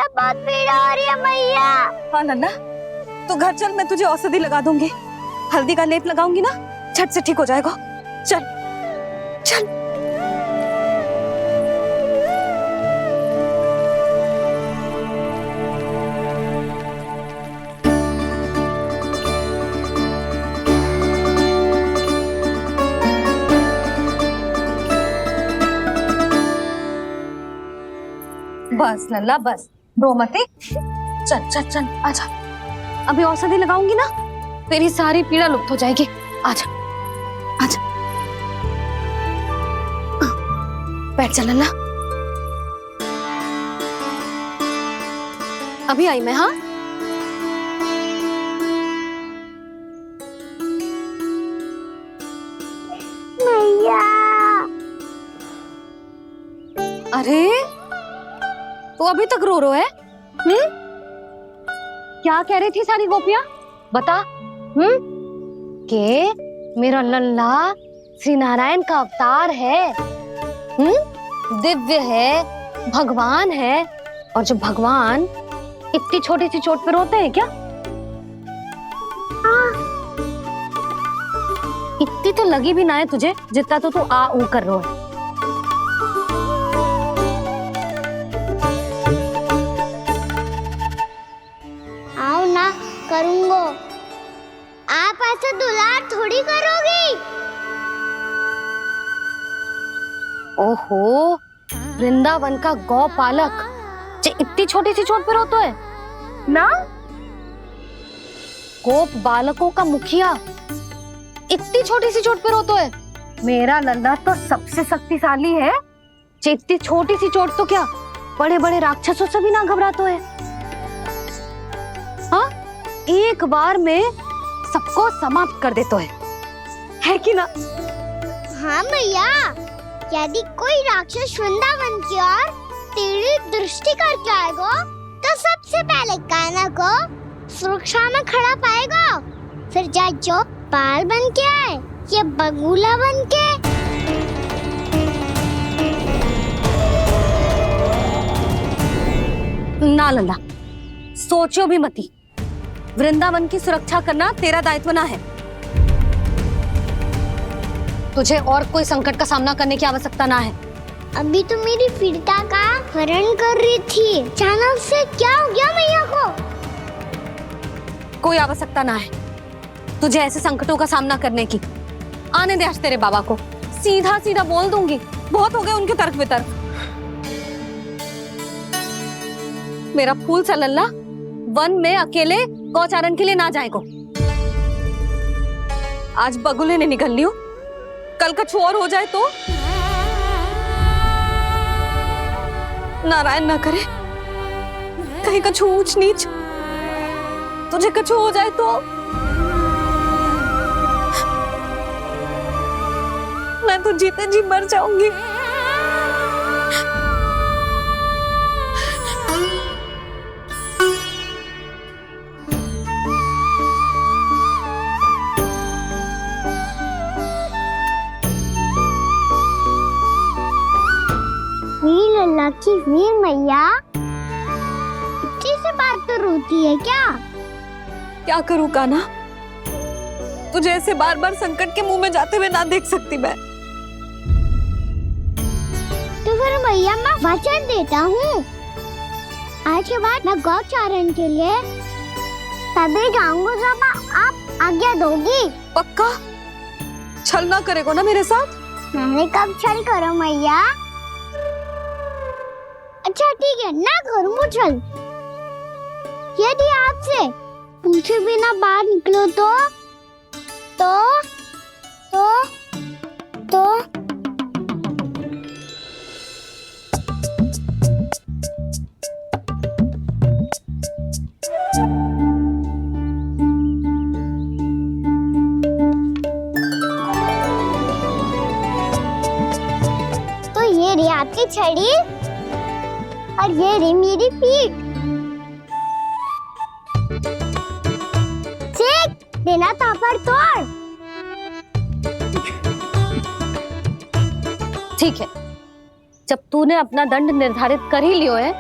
मैया बहुत पीड़ा हो रही है मैया। हाँ नन्ना, तू घर चल, मैं तुझे औषधि लगा दूंगी। हल्दी का लेप लगाऊंगी ना, झट से ठीक हो जाएगा। चल चल। बस लल्ला बस, रो मत। चल चल चल आजा, अभी औषधि लगाऊंगी ना, तेरी सारी पीड़ा लुप्त हो जाएगी। आजा आजा, बैठ जा लल्ला। अभी आई मैं। हाँ मैया। अरे तू अभी तक रो रो है? क्या कह रही थी सारी गोपियां? बता। के मेरा लल्ला श्री नारायण का अवतार है, दिव्य है, भगवान है। और जब भगवान इतनी छोटी सी चोट पे रोते हैं क्या? इतनी तो लगी भी ना है तुझे जितना तो तू आ ऊ कर रो है। आओ ना करूंगो, आप ऐसा दुलार थोड़ी करोगी। ओहो, वृंदावन का गौपालक जे इतनी छोटी सी चोट पे रोता है ना? गोप बालकों का मुखिया इतनी छोटी सी चोट पे रोता है? मेरा लल्ला तो सबसे शक्तिशाली है, जे इतनी छोटी सी चोट तो क्या बड़े बड़े राक्षसों से भी ना घबराता है। हाँ, एक बार में सबको समाप्त कर देता है कि ना? हाँ मैया, यदि कोई राक्षस वृंदावन की ओर तेरी दृष्टि करके आएगा तो सबसे पहले कान्हा को सुरक्षा में खड़ा पाएगा, फिर चाहे जो बाल बन के आए या बगुला बन के। ना लल्ला, सोचो भी मती। वृंदावन की सुरक्षा करना तेरा दायित्व ना है। तुझे और कोई संकट का सामना करने की आवश्यकता ना है। अभी तो मेरी पीड़िता का हरण कर रही थी, अचानक से क्या हो गया मैया को? कोई आवश्यकता ना है तुझे ऐसे संकटों का सामना करने की। आने दे आज तेरे बाबा को, सीधा सीधा बोल दूंगी। बहुत हो गए उनके तर्क वितर्क। मेरा फूल सा लल्ला वन में अकेले गौचारण के लिए ना जाएगो। आज बगुले ने निकल लियो, कल का और हो जाए तो? नारायण ना करे, कहीं कछु ऊंच नीच तुझे कछु हो जाए तो? मैं तो जीते जी मर जाऊंगी। वीर लल्ला की वीर मैया इतनी सी बात तो रोती है क्या? क्या करूं कान्हा, तुझे ऐसे बार बार संकट के मुंह में जाते हुए ना देख सकती मैं। तो फिर मैया मैं वचन देता हूँ, आज के बाद मैं गौचारण के लिए तभी जाऊंगा जब आप आज्ञा दोगी। पक्का? छल ना करेगा ना मेरे साथ? मैंने कब छल करो मैया? अच्छा ठीक है, ना करूंगा छल। यदि आपसे पूछे बिना बाहर निकलो तो ये रही आपकी छड़ी और ये रही मेरी पीठ। चेक देना था पर तोड़। ठीक है, जब तूने अपना दंड निर्धारित कर ही लियो है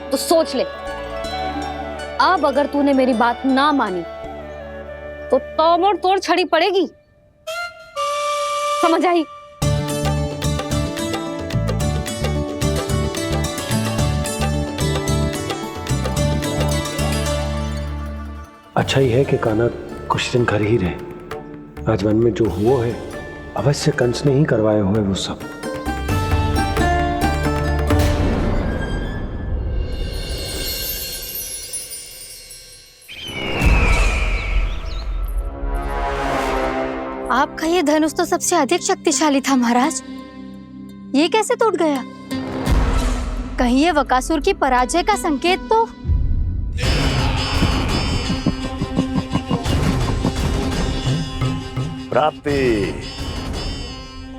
तो सोच ले, अब अगर तूने मेरी बात ना मानी तो तोड़ तोड़ छड़ी पड़ेगी, समझ आई? अच्छा ही है कि कान्हा कुछ दिन घर ही रहे। आज वन में जो हुआ है अवश्य कंस ने ही करवाए हुए वो सब। आपका ये धनुष तो सबसे अधिक शक्तिशाली था महाराज, ये कैसे टूट गया? कहीं ये बकासुर की पराजय का संकेत तो? प्राप्ति,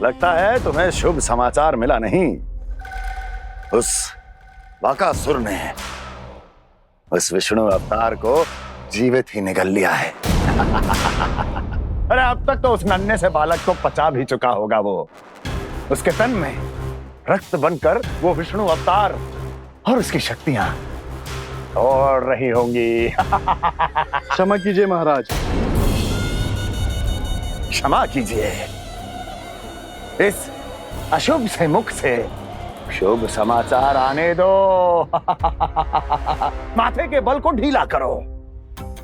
लगता है तुम्हें शुभ समाचार मिला नहीं। उस बकासुर ने उस विष्णु अवतार को जीवित ही निगल लिया है। अरे अब तक तो उस नन्हे से बालक को पचा भी चुका होगा वो। उसके तन में रक्त बनकर वो विष्णु अवतार और उसकी शक्तियां और रही होंगी। क्षमा कीजिए महाराज। क्षमा कीजिए, इस अशुभ से मुख से शुभ समाचार आने दो। माथे के बल को ढीला करो,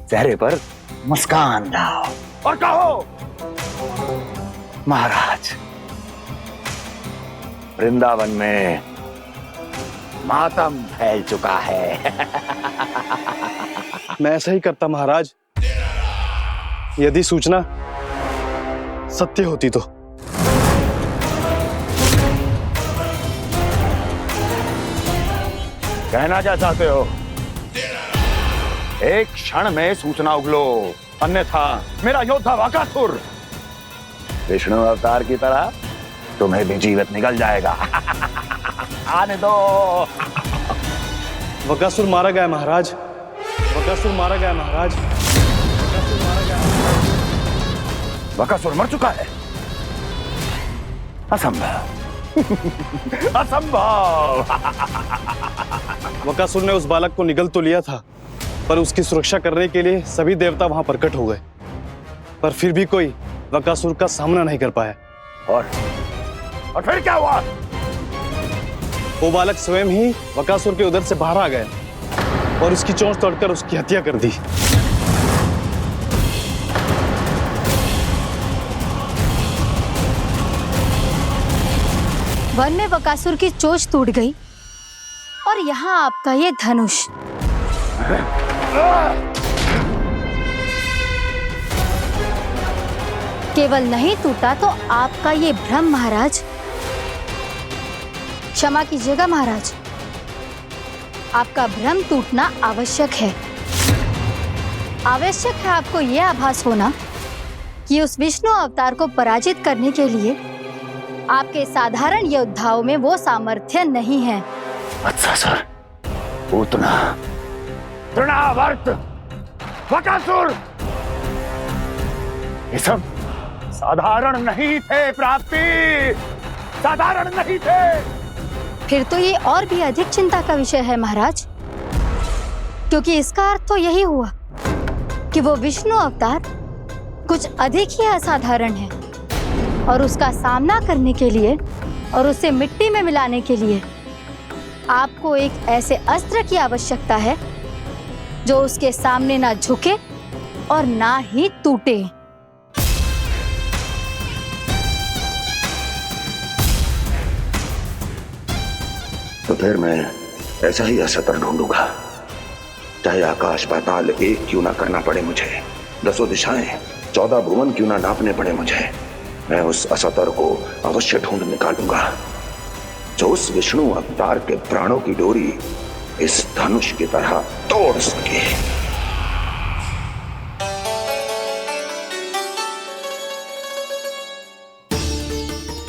चेहरे पर मुस्कान लाओ और कहो, महाराज, वृंदावन में मातम फैल चुका है। मैं ऐसा ही करता महाराज, यदि सूचना सत्य होती तो। कहना क्या चाहते हो? एक क्षण में सूचना उगलो, अन्यथा मेरा योद्धा बकासुर विष्णु अवतार की तरह तुम्हें भी जीवित निकल जाएगा। आने दो। बकासुर मारा गया महाराज, बकासुर मारा गया महाराज, बकासुर मारा गया। बकासुर मर चुका है? असंभव। असंभव। बकासुर ने उस बालक को निगल तो लिया था, पर उसकी सुरक्षा करने के लिए सभी देवता वहां प्रकट हो गए, पर फिर भी कोई बकासुर का सामना नहीं कर पाया। और फिर क्या हुआ? वो बालक स्वयं ही बकासुर के उदर से बाहर आ गया और उसकी चोंच तोड़कर उसकी हत्या कर दी। वन में बकासुर की चोंच टूट गई और यहाँ आपका ये धनुष। केवल नहीं टूटा तो आपका ये भ्रम महाराज। क्षमा कीजिएगा महाराज, आपका भ्रम टूटना आवश्यक है। आवश्यक है आपको यह आभास होना कि उस विष्णु अवतार को पराजित करने के लिए आपके साधारण योद्धाओं में वो सामर्थ्य नहीं है। अच्छा सर, उतना तृणावर्त बकासुर ये सब साधारण नहीं थे प्राप्ति, साधारण नहीं थे। फिर तो ये और भी अधिक चिंता का विषय है महाराज, क्योंकि इसका अर्थ तो यही हुआ कि वो विष्णु अवतार कुछ अधिक ही असाधारण है और उसका सामना करने के लिए और उसे मिट्टी में मिलाने के लिए आपको एक ऐसे अस्त्र की आवश्यकता है जो उसके सामने ना झुके और ना ही टूटे। तो फिर मैं ऐसा ही असत्र ढूंढूंगा, चाहे आकाश पाताल एक क्यों ना करना पड़े मुझे, 10 दिशाएं 14 भुवन क्यों ना नापने पड़े मुझे। मैं उस असतर को अवश्य ढूंढ निकालूंगा जो उस विष्णु अवतार के प्राणों की डोरी इस धनुष की तरह तोड़ सके।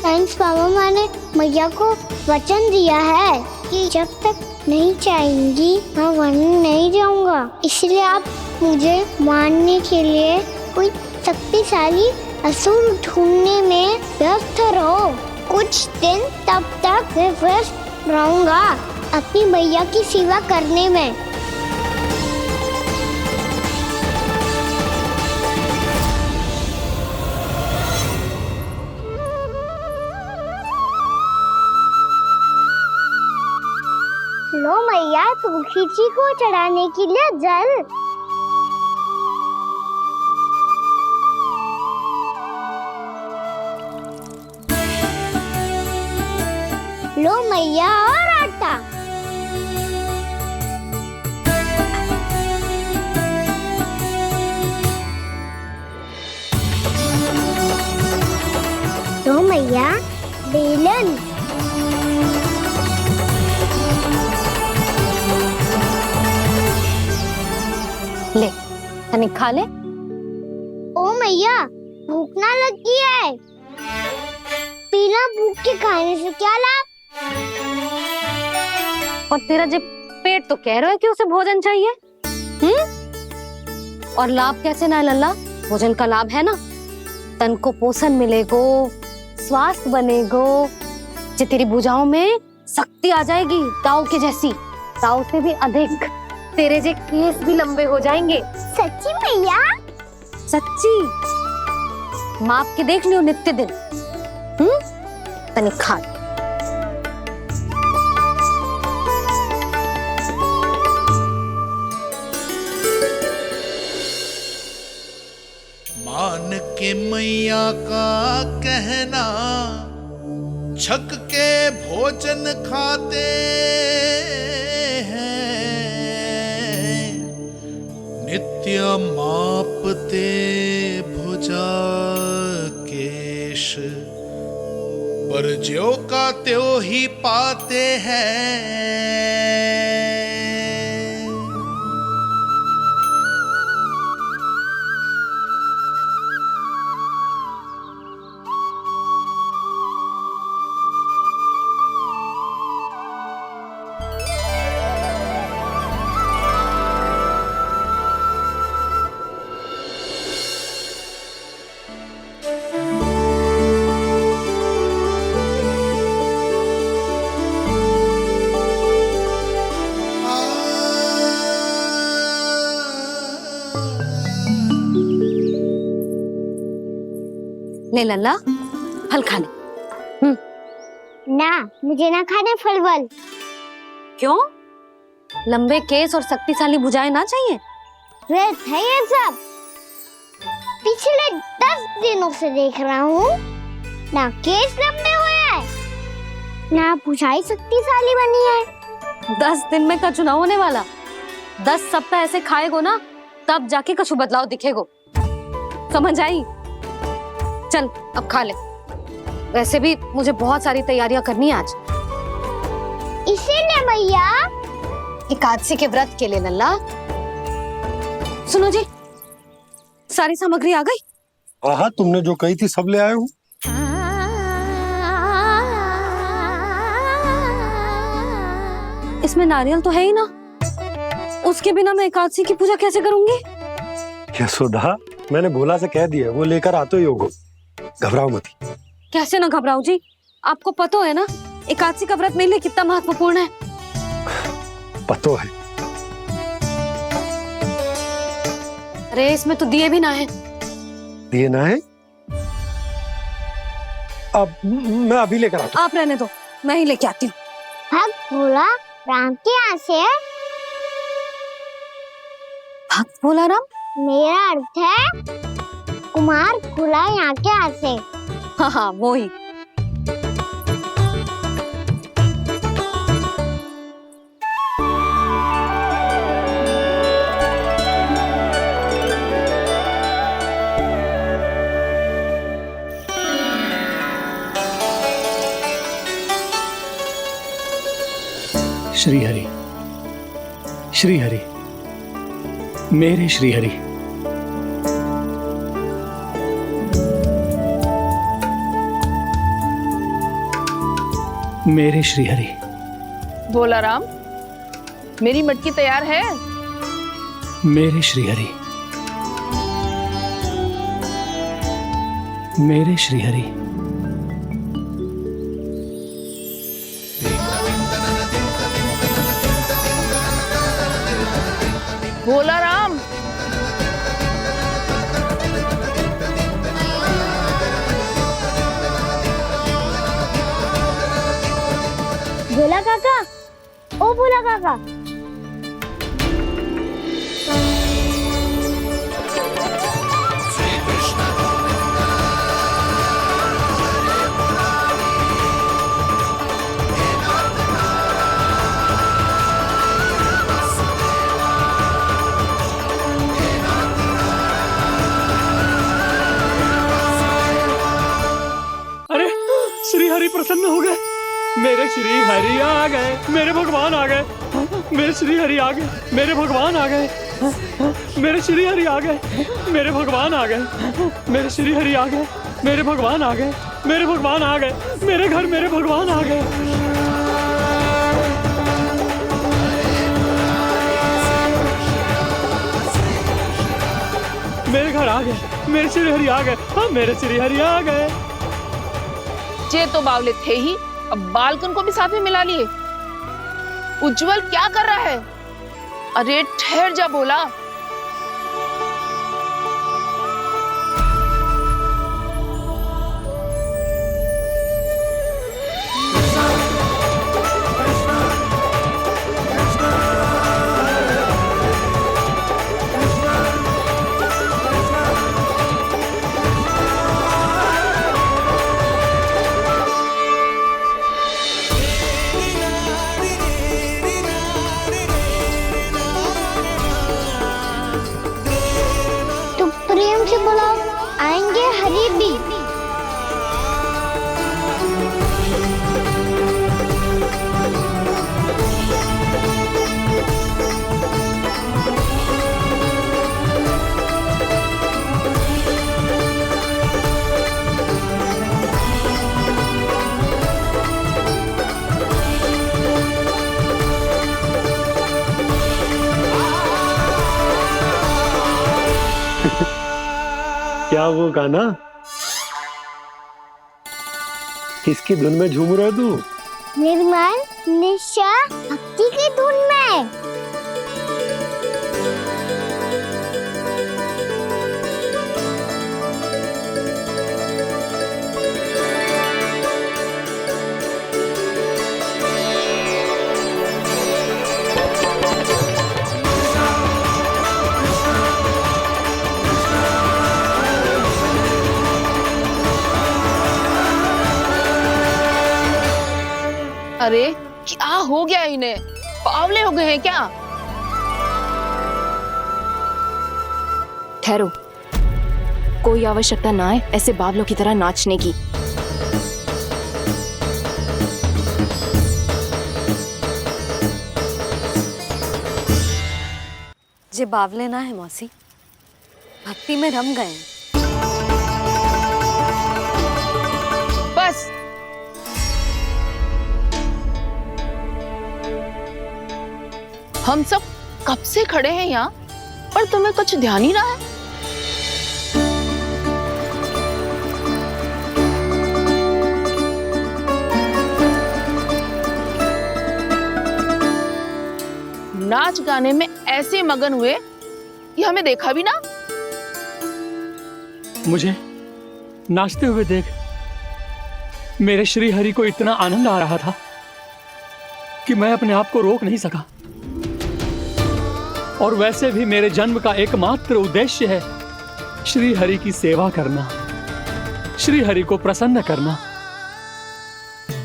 थैंक्स पापा, मैंने मैया को वचन दिया है कि जब तक नहीं चाहेंगी मैं वन नहीं जाऊंगा, इसलिए आप मुझे मारने के लिए कोई शक्तिशाली असुर ढूंढने में व्यस्त रहो। कुछ दिन तब तक मैं व्यस्त रहूंगा। अपनी मैया की सेवा करने में। लो मैया, तुलसी जी को चढ़ाने के लिए जल। लो मैया, और आटा। लो मैया, बेलन। ले तनिक खा ले। ओ मैया, भूख ना लगी है। बिना भूख के खाने से क्या लाभ? और तेरा जब पेट तो कह रहा है कि उसे भोजन चाहिए। और लाभ कैसे ना है लल्ला? भोजन का लाभ है ना, तन को पोषण मिलेगो, स्वास्थ्य बनेगो, जो तेरी भुजाओं में शक्ति आ जाएगी, ताऊ के जैसी, ताऊ से भी अधिक। तेरे जे केस भी लंबे हो जाएंगे। सच्ची मैया? सच्ची। माप के देख लियो नित्य दिन। तनिक खा। मान के मैया का कहना, छक के भोजन खाते हैं, नित्य मापते भुजा केश, पर ज्यो का त्यों ही पाते हैं। ले लल्ला, फल खा ले। ना, मुझे ना खाने फल वल। क्यों? लंबे केस और शक्तिशाली भुजाएं ना चाहिए? व्यर्थ है ये सब। पिछले 10 दिनों से देख रहा हूँ, ना केस लंबे हुए हैं, ना भुजाएं शक्तिशाली बनी है। 10 दिन में कछु ना होने वाला। 10 सप्ताह ऐसे खाएगो ना, तब जाके कछु बदलाव दिखेगो। समझ आई? चल अब खा ले। वैसे भी मुझे बहुत सारी तैयारियां करनी है आज। इसीलिए मैया, एकादशी के व्रत के लिए लल्ला। सुनो जी, सारी सामग्री आ गई? हाँ, तुमने जो कही थी सब ले आए हूँ। इसमें नारियल तो है ही ना, उसके बिना मैं एकादशी की पूजा कैसे करूंगी? यशोदा, मैंने भोला से कह दिया, वो लेकर आते ही होगा। घबराओ मत। कैसे ना घबराओ जी, आपको पता है ना एकादशी का व्रत मेरे लिए कितना महत्वपूर्ण है। पतो है। अरे इसमें तो दिए भी ना है। दिए ना है? अब मैं अभी लेकर आता हूँ। आप रहने दो, मैं ही लेके आती हूँ। भक्त भोला राम के यहाँ से है? भक्त भोला राम? मेरा अर्थ है कुमार भोला यहाँ के यहाँ से। हाँ हाँ, वो ही। श्री हरि, श्री हरि, मेरे श्री हरि। मेरे श्री हरि। भोला राम, मेरी मटकी तैयार है? मेरे श्री हरि। मेरे श्री हरि। भोला राम। भोला काका, ओ भोला काका। अरे श्री हरि प्रसन्न हो गए, मेरे श्री हरि आ गए, मेरे भगवान आ गए, मेरे श्री हरि आ गए, मेरे भगवान आ गए, मेरे श्री हरि आ गए, मेरे भगवान आ गए, मेरे श्री हरि आ गए, मेरे भगवान आ गए, मेरे भगवान आ गए, मेरे घर मेरे भगवान आ गए। मेरे घर आ गए, मेरे श्री हरि आ गए, हाँ मेरे श्री हरि आ गए। ये तो बावले थे ही, अब बालकन को भी साथ में मिला लिए। उज्जवल क्या कर रहा है? अरे ठहर जा भोला। तुम प्रेम से बुलाओ, आएंगे हरि भी। क्या वो गाना? किसकी धुन में झूम रहा तू? निर्मल निशा भक्ति की धुन में। अरे क्या हो गया इन्हें? पावले हो गए हैं क्या? ठहरो, कोई आवश्यकता ना है ऐसे बावलों की तरह नाचने की। जे बावले ना है मौसी, भक्ति में रम गए। बस हम सब कब से खड़े हैं यहाँ, पर तुम्हें कुछ ध्यान ही ना है। नाच गाने में ऐसे मगन हुए कि हमें देखा भी ना। मुझे नाचते हुए देख मेरे श्री हरि को इतना आनंद आ रहा था कि मैं अपने आप को रोक नहीं सका। और वैसे भी मेरे जन्म का एकमात्र उद्देश्य है श्री हरि की सेवा करना, श्री हरि को प्रसन्न करना।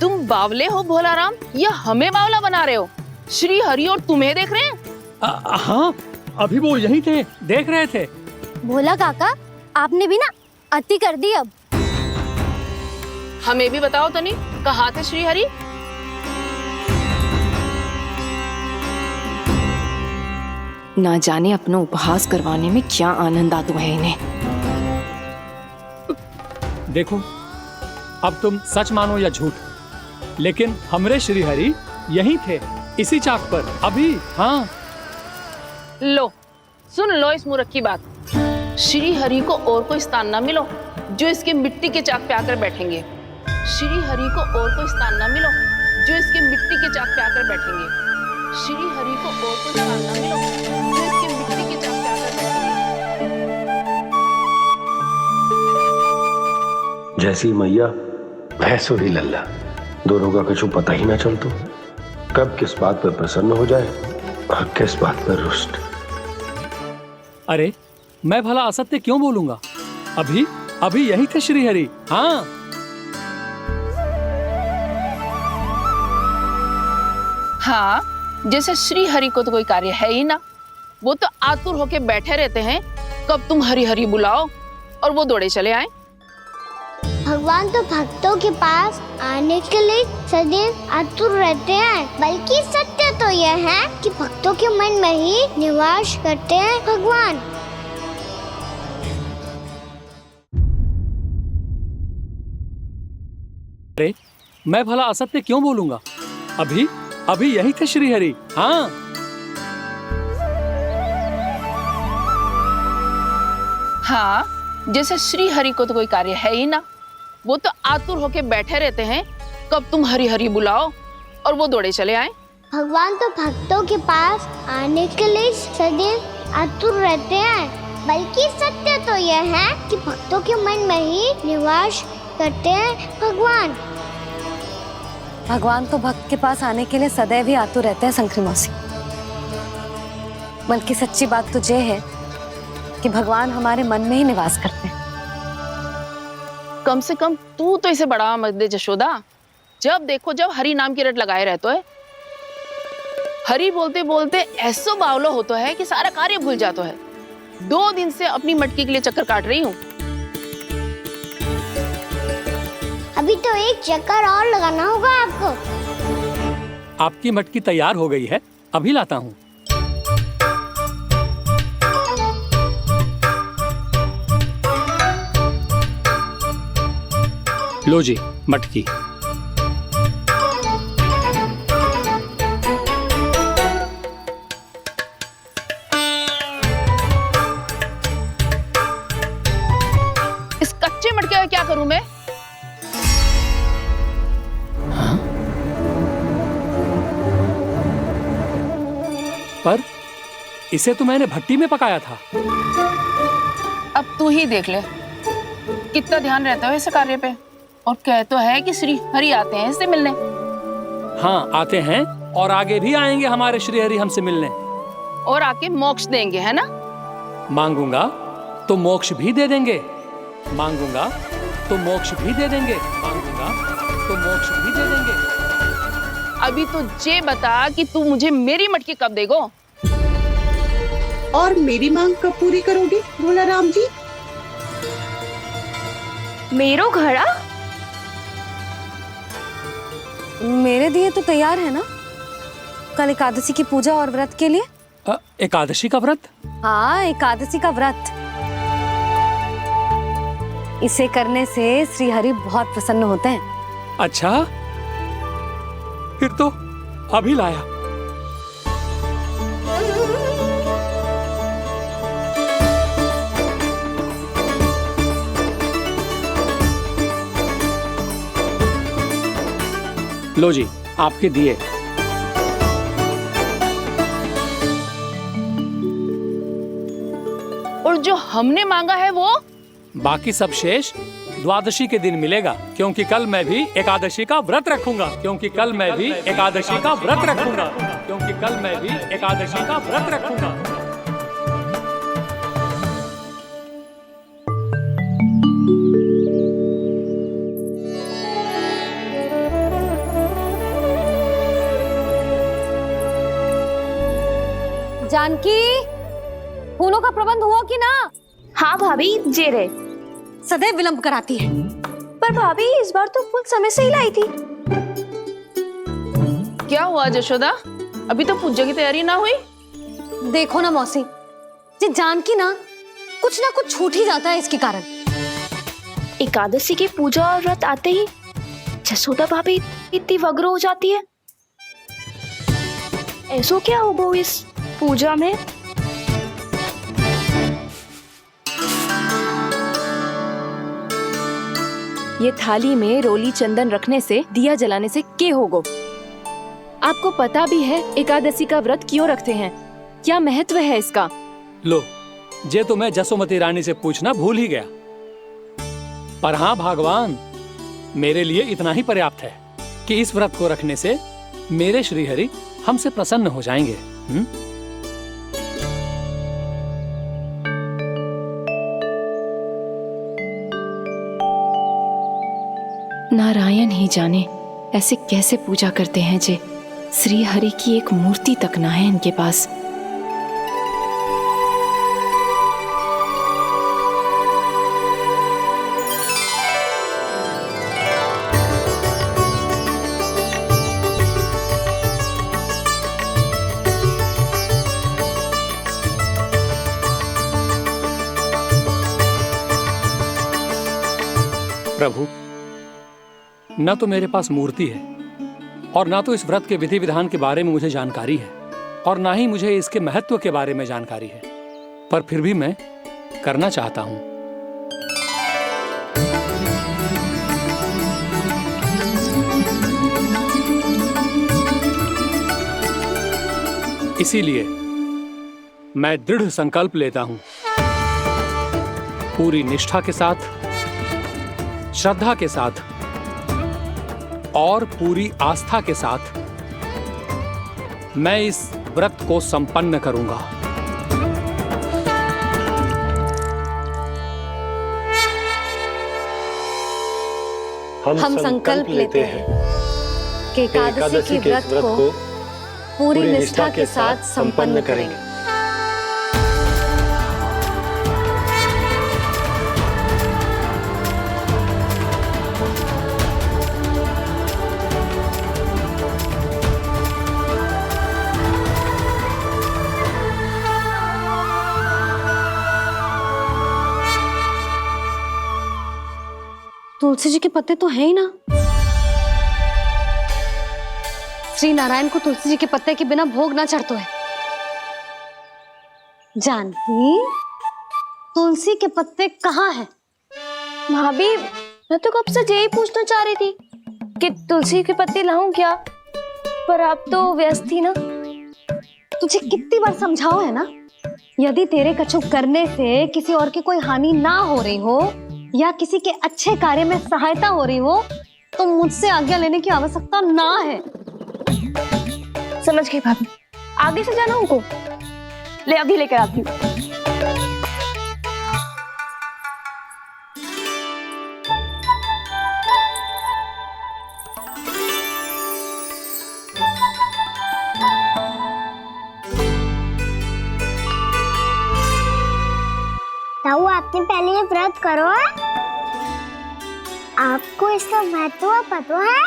तुम बावले हो भोला राम, या हमें बावला बना रहे हो? श्री हरि और तुम्हें देख रहे हैं। हाँ, अभी वो यहीं थे, देख रहे थे। भोला काका, आपने भी ना अति कर दी। अब हमें भी बताओ तनी, कहाँ थे श्री हरि? ना जाने अपना उपहास करवाने में क्या आनंद आता है इन्हें। देखो, अब तुम सच मानो या झूठ, लेकिन हमरे श्री हरि यहीं थे, इसी चाक पर अभी। हाँ, लो सुन लो इस मूर्ख की बात। श्री हरि को और कोई स्थान ना मिलो जो इसके मिट्टी के चाक पे आकर बैठेंगे। श्री हरि को और कोई स्थान ना मिलो जो इसके मिट्टी के चाक पे आकर बैठेंगे। श्री हरि को और कोई स्थान ना मिलो जो इसके मिट्टी जैसी मैया वैसो ही लल्ला, दोनों का कुछ पता ही ना चल तो कब किस बात पर प्रसन्न हो जाए और किस बात पर रुष्ट। अरे मैं भला असत्य क्यों बोलूंगा? अभी अभी यही थे श्रीहरि। हाँ, हाँ, जैसे श्री हरि को तो कोई कार्य है ही ना, वो तो आतुर होके बैठे रहते हैं कब तुम हरि हरि बुलाओ और वो दौड़े चले आए। भगवान तो भक्तों के पास आने के लिए सदैव आतुर रहते हैं, बल्कि सत्य तो यह है कि भक्तों के मन में ही निवास करते हैं भगवान। अरे मैं भला असत्य क्यों बोलूंगा? अभी अभी यही थे श्रीहरि। हाँ, हाँ, जैसे श्री हरि को तो कोई कार्य है ही ना, वो तो आतुर होके बैठे रहते हैं कब तुम हरि हरि बुलाओ और वो दौड़े चले आए। भगवान तो भक्तों के पास आने के लिए सदैव आतुर रहते हैं, बल्कि सत्य तो यह है कि भक्तों के मन में ही निवास करते हैं भगवान। भगवान तो भक्त के पास आने के लिए सदैव ही आतुर रहते हैं शंकरी मौसी। बल्कि सच्ची बात तो ये है कि भगवान हमारे मन में ही निवास करते हैं। कम से कम तू तो इसे बढ़ावा मत दे जशोदा। जब देखो जब हरि नाम की रट लगाए रहते है। हरि बोलते बोलते ऐसो बावलो होता है कि सारा कार्य भूल जाता है। 2 दिन से अपनी मटकी के लिए चक्कर काट रही हूँ। अभी तो एक चक्कर और लगाना होगा आपको। आपकी मटकी तैयार हो गई है, अभी लाता हूँ। लो जी मटकी। इस कच्चे मटके का क्या करूं मैं? पर इसे तो मैंने भट्टी में पकाया था। अब तू ही देख ले कितना ध्यान रहता है इस कार्य पे। और कह तो है कि श्री हरि आते हैं इससे मिलने। हाँ आते हैं और आगे भी आएंगे हमारे श्रीहरि हमसे मिलने। और आके मोक्ष देंगे, है ना? मांगूंगा तो मोक्ष भी दे देंगे, मांगूंगा तो मोक्ष भी दे देंगे, मांगूंगा तो मोक्ष भी दे देंगे। अभी तो ये बता कि तू मुझे मेरी मटकी कब देगो? और मेरी मांग कब पूरी करोगे भोला राम जी? मेरो घड़ा मेरे दिए तो तैयार है ना, कल एकादशी की पूजा और व्रत के लिए। एकादशी का व्रत? हाँ, एकादशी का व्रत। इसे करने से श्री हरि बहुत प्रसन्न होते हैं। अच्छा, फिर तो अभी लाया। लो जी आपके दिए। और जो हमने मांगा है वो? बाकी सब शेष द्वादशी के दिन मिलेगा, क्योंकि कल मैं भी एकादशी का व्रत रखूंगा, क्योंकि कल मैं भी एकादशी का व्रत रखूंगा, क्योंकि कल मैं भी एकादशी का व्रत रखूंगा। जानकी, फूलों का प्रबंध हुआ कि ना? हाँ भाभी, जे रे। सदैव विलंब कराती है। पर भाभी इस बार तो फूल समय से ही लाई थी। क्या हुआ जशोदा? अभी तो पूजा की तैयारी ना हुई? देखो ना मौसी, ये जानकी ना कुछ छूट ही जाता है इसके कारण। एकादशी की पूजा और व्रत आते ही जसोदा भाभी इतनी वग्र हो जाती है। ऐसो क्या होगा इस पूजा में? ये थाली में रोली चंदन रखने से, दिया जलाने से के होगो? आपको पता भी है एकादशी का व्रत क्यों रखते हैं? क्या महत्व है इसका? लो, जे तो मैं जसोमती रानी से पूछना भूल ही गया। पर हाँ भगवान, मेरे लिए इतना ही पर्याप्त है कि इस व्रत को रखने से मेरे श्रीहरि हमसे प्रसन्न हो जाएंगे। नारायण ही जाने ऐसे कैसे पूजा करते हैं जे श्री हरि की एक मूर्ति तक ना है इनके पास। प्रभु, न तो मेरे पास मूर्ति है और ना तो इस व्रत के विधि विधान के बारे में मुझे जानकारी है और ना ही मुझे इसके महत्व के बारे में जानकारी है, पर फिर भी मैं करना चाहता हूं। इसीलिए मैं दृढ़ संकल्प लेता हूं, पूरी निष्ठा के साथ, श्रद्धा के साथ और पूरी आस्था के साथ मैं इस व्रत को संपन्न करूंगा। हम संकल्प लेते हैं कि एकादशी के व्रत को पूरी निष्ठा के साथ संपन्न करेंगे। तुलसी जी के पत्ते तो हैं ही ना। श्री नारायण को तुलसी जी के पत्ते के बिना भोग ना चढ़तो है। जानकी, तुलसी के पत्ते कहाँ हैं? भाभी, मैं तो कब से यही पूछना चाह रही थी कि तुलसी के पत्ते लाऊं क्या, पर आप तो व्यस्त थी ना। तुझे कितनी बार समझाओ है ना, यदि तेरे कछु करने से किसी और की कोई हानि ना हो रही हो या किसी के अच्छे कार्य में सहायता हो रही हो तो मुझसे आज्ञा लेने की आवश्यकता ना है। समझ गई भाभी, आगे से जाना उनको ले, अभी लेकर आती हूँ। ताऊ, आपने पहले ये व्रत करो है? आपको इसका महत्व पता है?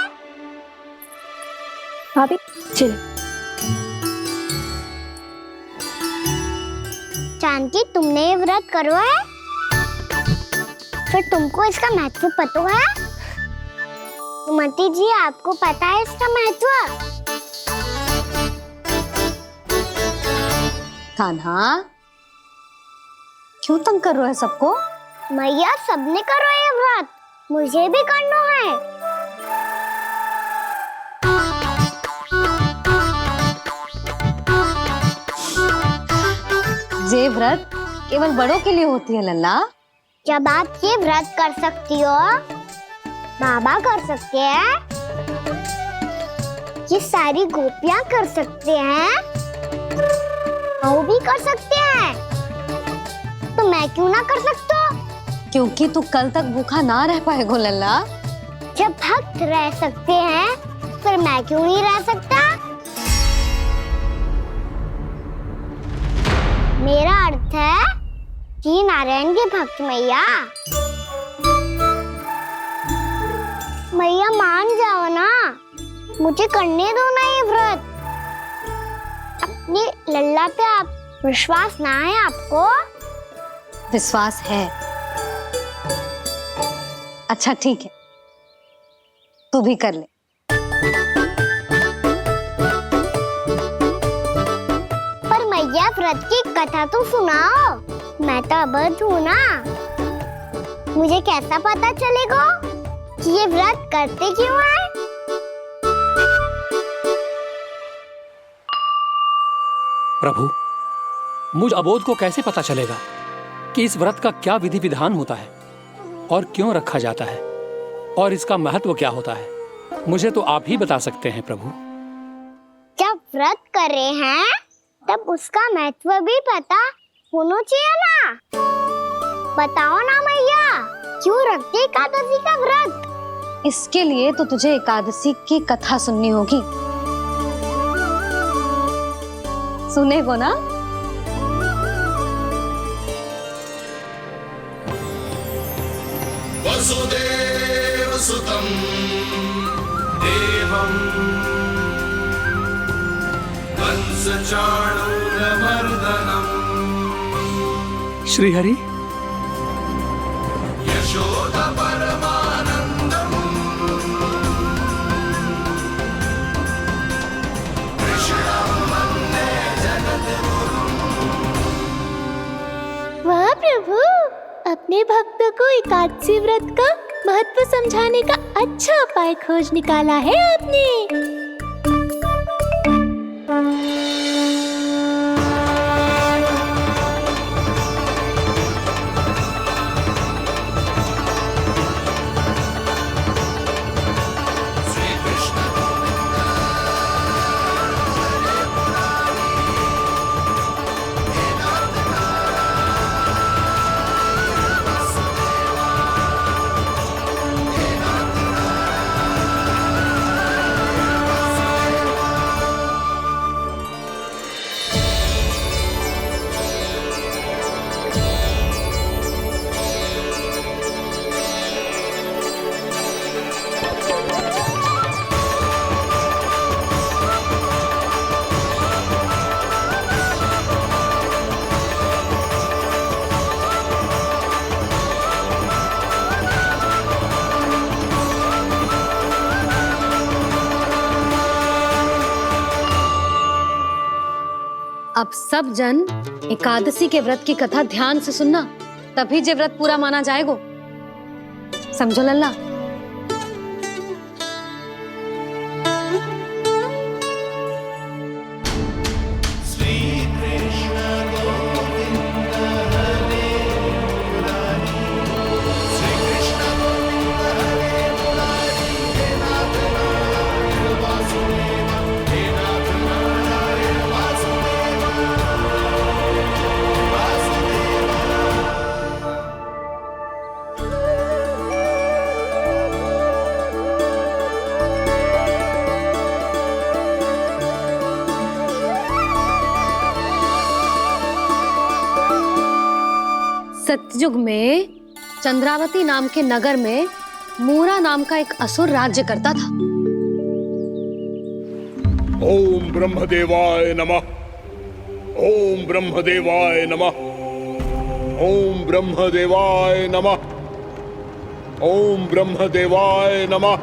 भाभी चल। जानकी, तुमने ये व्रत करो है, फिर तुमको इसका महत्व पता है? सुमति जी, आपको पता है इसका महत्व? कान्हा, क्यों तंग कर रहे हो सबको? मैया, सबने करो ये व्रत, मुझे भी करना है। ये व्रत केवल बड़ों के लिए होती है लल्ला। जब आप ये व्रत कर सकती हो, बाबा कर सकते हैं, ये सारी गोपियां कर सकते हैं, वो भी कर सकते हैं, तो मैं क्यों ना कर सकता? क्योंकि तू कल तक भूखा ना रह पाएगा लल्ला। जब भक्त रह सकते हैं, फिर मैं क्यों नहीं रह सकता? मेरा अर्थ है कि नारायण के भक्त मैया, मैया मान जाओ ना, मुझे करने दो ना ये व्रत। अपनी लल्ला पे आप विश्वास ना है आपको? विश्वास है। अच्छा ठीक है, तू भी कर ले। पर मैया, व्रत की कथा तो सुनाओ, मैं तो अबध हूँ ना। मुझे कैसा पता चलेगा कि ये व्रत करते क्यों है? प्रभु, मुझ अबोध को कैसे पता चलेगा कि इस व्रत का क्या विधि विधान होता है? और क्यों रखा जाता है और इसका महत्व क्या होता है, मुझे तो आप ही बता सकते हैं प्रभु। जब व्रत कर रहे हैं तब उसका महत्व भी पता होना चाहिए ना। बताओ ना मैया, क्यों रखते एकादशी का व्रत? इसके लिए तो तुझे एकादशी की कथा सुननी होगी। सुनेगो ना? वसुदेव सुतं देवं कंसचाणूरमर्दनम् श्रीहरि, यशोदा परमानन्दम् कृष्णं वन्दे जगद्गुरुम्। वाह प्रभु, अपने भक्तों को एकादशी व्रत का महत्व समझाने का अच्छा उपाय खोज निकाला है आपने। अब सब जन एकादशी के व्रत की कथा ध्यान से सुनना, तभी जे व्रत पूरा माना जाएगा। समझो लल्ला? सतयुग में चंद्रावती नाम के नगर में मूरा नाम का एक असुर राज्य करता था। ओम ब्रह्मदेवाय नमः। ओम ब्रह्मदेवाय नमः। ओम ब्रह्मदेवाय नमः। ओम ब्रह्मदेवाय नमः।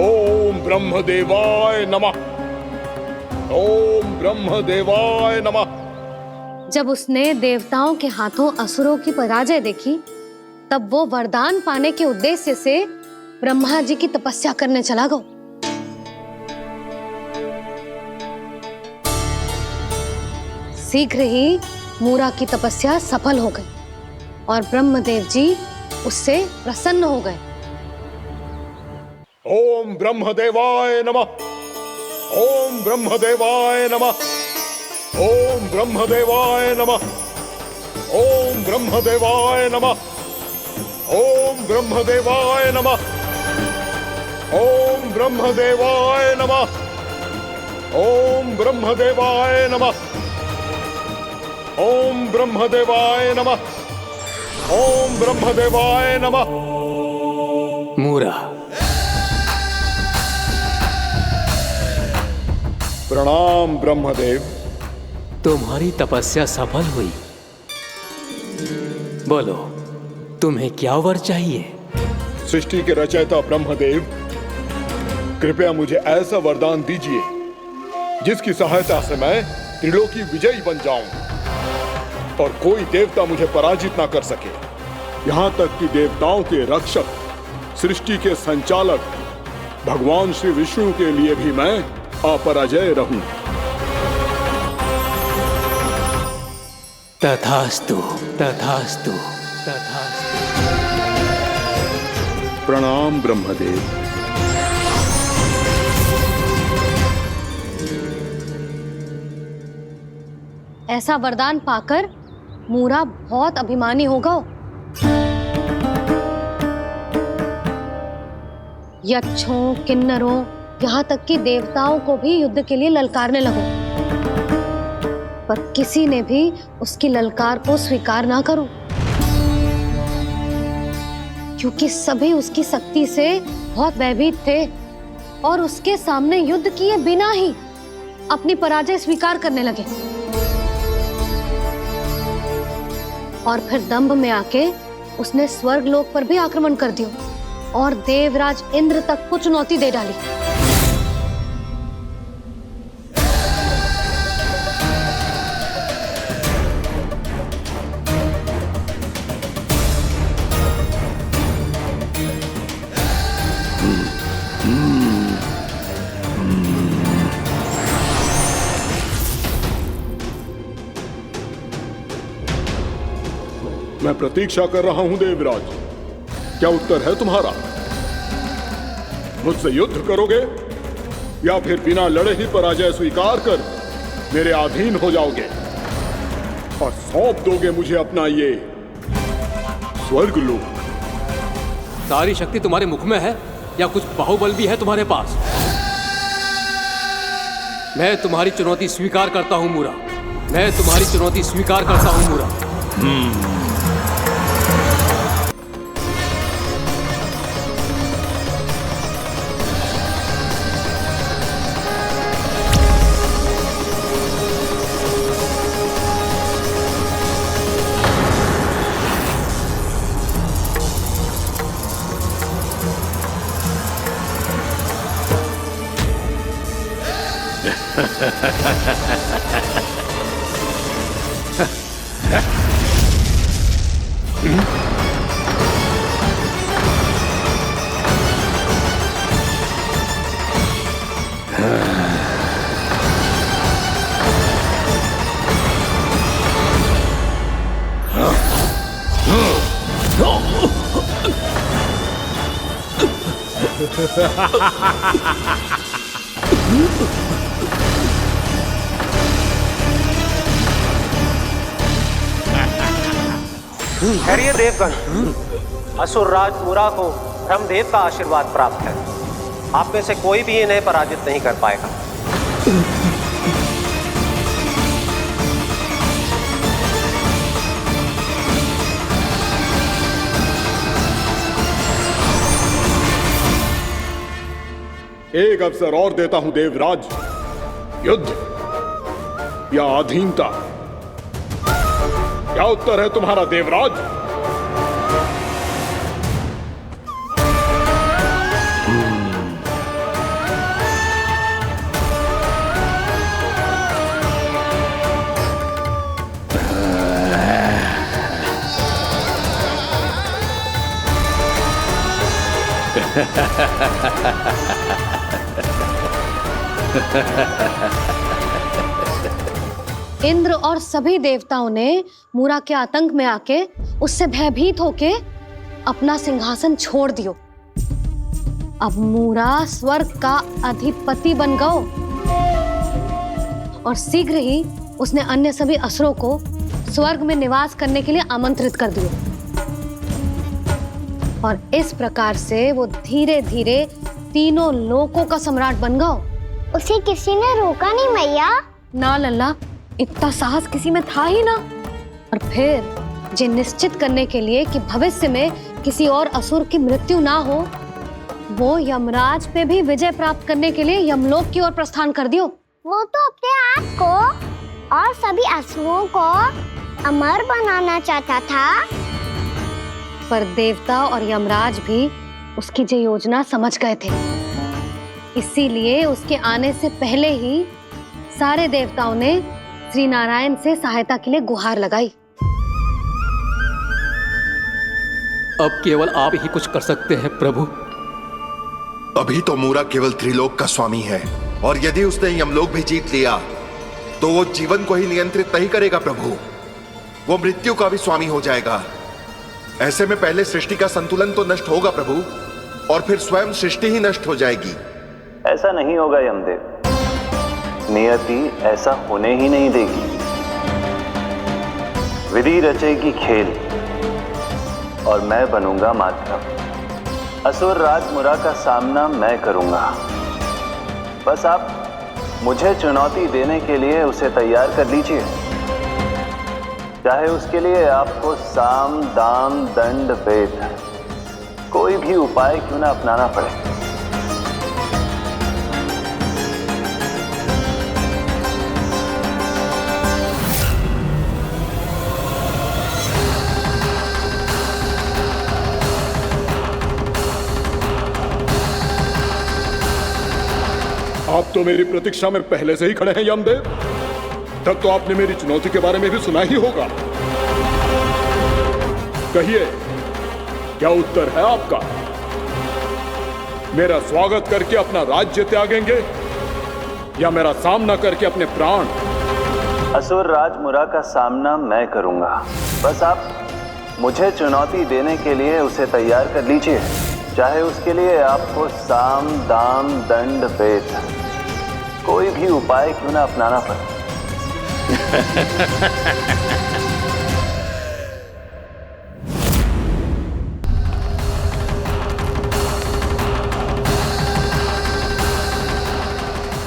ओम ब्रह्मदेवाय नमः। ओम ब्रह्मदेवाय नमः। जब उसने देवताओं के हाथों असुरों की पराजय देखी, तब वो वरदान पाने के उद्देश्य से ब्रह्मा जी की तपस्या करने चला गया। शीघ्र ही मूरा की तपस्या सफल हो गई और ब्रह्मदेव जी उससे प्रसन्न हो गए। ओम ब्रह्मदेवाय नमः। ओम ब्रह्मदेवाय नमः। ओम ब्रह्मदेवाय नमः। ओम ब्रह्मदेवाय नमः। ओम ब्रह्मदेवाय नमः। ओम ब्रह्मदेवाय नमः। ओम ब्रह्मदेवाय नमः। ओम ब्रह्मदेवाय नमः। ओम ब्रह्मदेवाय नमः। मूरा, प्रणाम ब्रह्मदेव। तुम्हारी तपस्या सफल हुई। बोलो, तुम्हें क्या वर चाहिए? सृष्टि के रचयिता ब्रह्मदेव, कृपया मुझे ऐसा वरदान दीजिए जिसकी सहायता से मैं त्रिलोकी विजयी बन जाऊं और कोई देवता मुझे पराजित ना कर सके। यहाँ तक कि देवताओं के रक्षक, सृष्टि के संचालक भगवान श्री विष्णु के लिए भी मैं अपराजय रहूं। तथास्तु तथास्तु तथास्तु। प्रणाम ब्रह्मदेव। ऐसा वरदान पाकर मूरा बहुत अभिमानी होगा। यक्षों, किन्नरों, यहाँ तक कि देवताओं को भी युद्ध के लिए ललकारने लगो, पर किसी ने भी उसकी ललकार को स्वीकार ना करो, क्योंकि सभी उसकी शक्ति से बहुत भयभीत थे और उसके सामने युद्ध किए बिना ही अपनी पराजय स्वीकार करने लगे। और फिर दंभ में आके उसने स्वर्ग लोक पर भी आक्रमण कर दिया और देवराज इंद्र तक को चुनौती दे डाली। मैं प्रतीक्षा कर रहा हूं देवराज, क्या उत्तर है तुम्हारा? मुझसे युद्ध करोगे या फिर बिना लड़े ही पराजय स्वीकार कर मेरे अधीन हो जाओगे और सौंप दोगे मुझे अपना ये स्वर्ग लोक? सारी शक्ति तुम्हारे मुख में है या कुछ बाहुबल भी है तुम्हारे पास? मैं तुम्हारी चुनौती स्वीकार करता हूं मूरा, मैं तुम्हारी चुनौती स्वीकार करता हूं मूरा। खैरिए देवगण, असुरराज मूरा को ब्रह्मदेव का आशीर्वाद प्राप्त है। आप में से कोई भी इन्हें पराजित नहीं कर पाएगा। एक अवसर और देता हूं देवराज, युद्ध या अधीनता, क्या उत्तर है तुम्हारा देवराज? इंद्र और सभी देवताओं ने मूरा के आतंक में आके उससे भयभीत होके अपना सिंहासन छोड़ दियो। अब मूरा स्वर्ग का अधिपति बन गयो और शीघ्र ही उसने अन्य सभी असुरों को स्वर्ग में निवास करने के लिए आमंत्रित कर दियो। और इस प्रकार से वो धीरे धीरे तीनों लोकों का सम्राट बन गयो। उसे किसी ने रोका नहीं मैया? ना लल्ला, इतना साहस किसी में था ही ना। और फिर ये निश्चित करने के लिए कि भविष्य में किसी और असुर की मृत्यु ना हो, वो यमराज पे भी विजय प्राप्त करने के लिए यमलोक की ओर प्रस्थान कर दियो। वो तो अपने आप को और सभी असुरों को अमर बनाना चाहता था, पर देवता और यमराज भी उसकी ये योजना समझ गए थे। इसीलिए उसके आने से पहले ही सारे देवताओं ने श्री नारायण से सहायता के लिए गुहार लगाई। अब केवल आप ही कुछ कर सकते हैं प्रभु। अभी तो मूरा केवल त्रिलोक का स्वामी है, और यदि उसने यमलोक भी जीत लिया तो वो जीवन को ही नियंत्रित नहीं करेगा प्रभु, वो मृत्यु का भी स्वामी हो जाएगा। ऐसे में पहले सृष्टि का संतुलन तो नष्ट होगा प्रभु, और फिर स्वयं सृष्टि ही नष्ट हो जाएगी। ऐसा नहीं होगा यमदेव, नियति ऐसा होने ही नहीं देगी। विधि रचेगी खेल और मैं बनूंगा माध्यम। असुर राज मुरा का सामना मैं करूंगा। बस आप मुझे चुनौती देने के लिए उसे तैयार कर लीजिए, चाहे उसके लिए आपको साम दाम दंड भेद कोई भी उपाय क्यों ना अपनाना पड़े। आप तो मेरी प्रतीक्षा में पहले से ही खड़े हैं यमदेव, तब तो आपने मेरी चुनौती के बारे में भी सुना ही होगा। कहिए, क्या उत्तर है आपका? मेरा स्वागत करके अपना राज्य त्यागेंगे या मेरा सामना करके अपने प्राण? असुर राज मुरा का सामना मैं करूंगा। बस आप मुझे चुनौती देने के लिए उसे तैयार कर लीजिए, चाहे उसके लिए आपको साम दाम दंड भेद कोई भी उपाय क्यों ना अपनाना पड़े।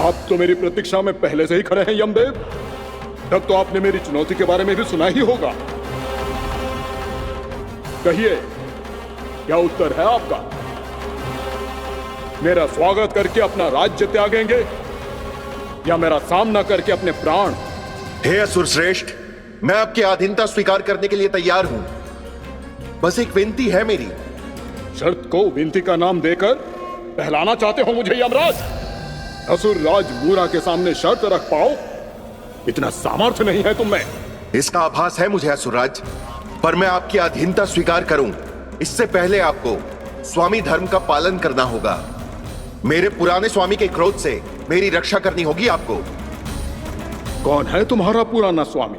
आप तो मेरी प्रतीक्षा में पहले से ही खड़े हैं यमदेव, तब तो आपने मेरी चुनौती के बारे में भी सुना ही होगा। कहिए, क्या उत्तर है आपका? मेरा स्वागत करके अपना राज्य त्यागेंगे या मेरा सामना करके अपने प्राण? हे असुर श्रेष्ठ, मैं आपकी अधीनता स्वीकार करने के लिए तैयार हूं। बस एक विनती है मेरी। शर्त को विनती का नाम देकर पहलाना चाहते हो मुझे यमराज? असुर राज मूरा के सामने शर्त रख पाओ, इतना सामर्थ्य नहीं है तुम में। इसका आभास है मुझे असुरराज, पर मैं आपकी अधीनता स्वीकार करूं इससे पहले आपको स्वामी धर्म का पालन करना होगा। मेरे पुराने स्वामी के क्रोध से मेरी रक्षा करनी होगी आपको। कौन है तुम्हारा पुराना स्वामी?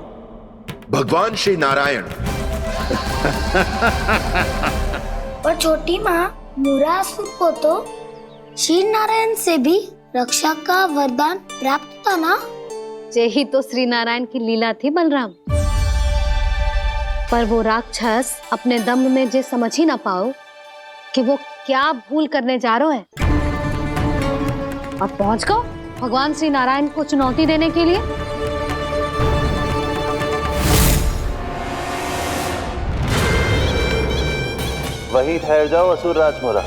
भगवान श्री नारायण। और छोटी माँ, मूरासुर को तो श्री नारायण से भी रक्षा का वरदान प्राप्त था ना? यही तो श्री नारायण की लीला थी बलराम। पर वो राक्षस अपने दम में जे समझ ही ना पाओ कि वो क्या भूल करने जा रहे हैं, और पहुंच गो भगवान श्री नारायण को चुनौती देने के लिए। वही ठहर जाओ असुर राज मुरा।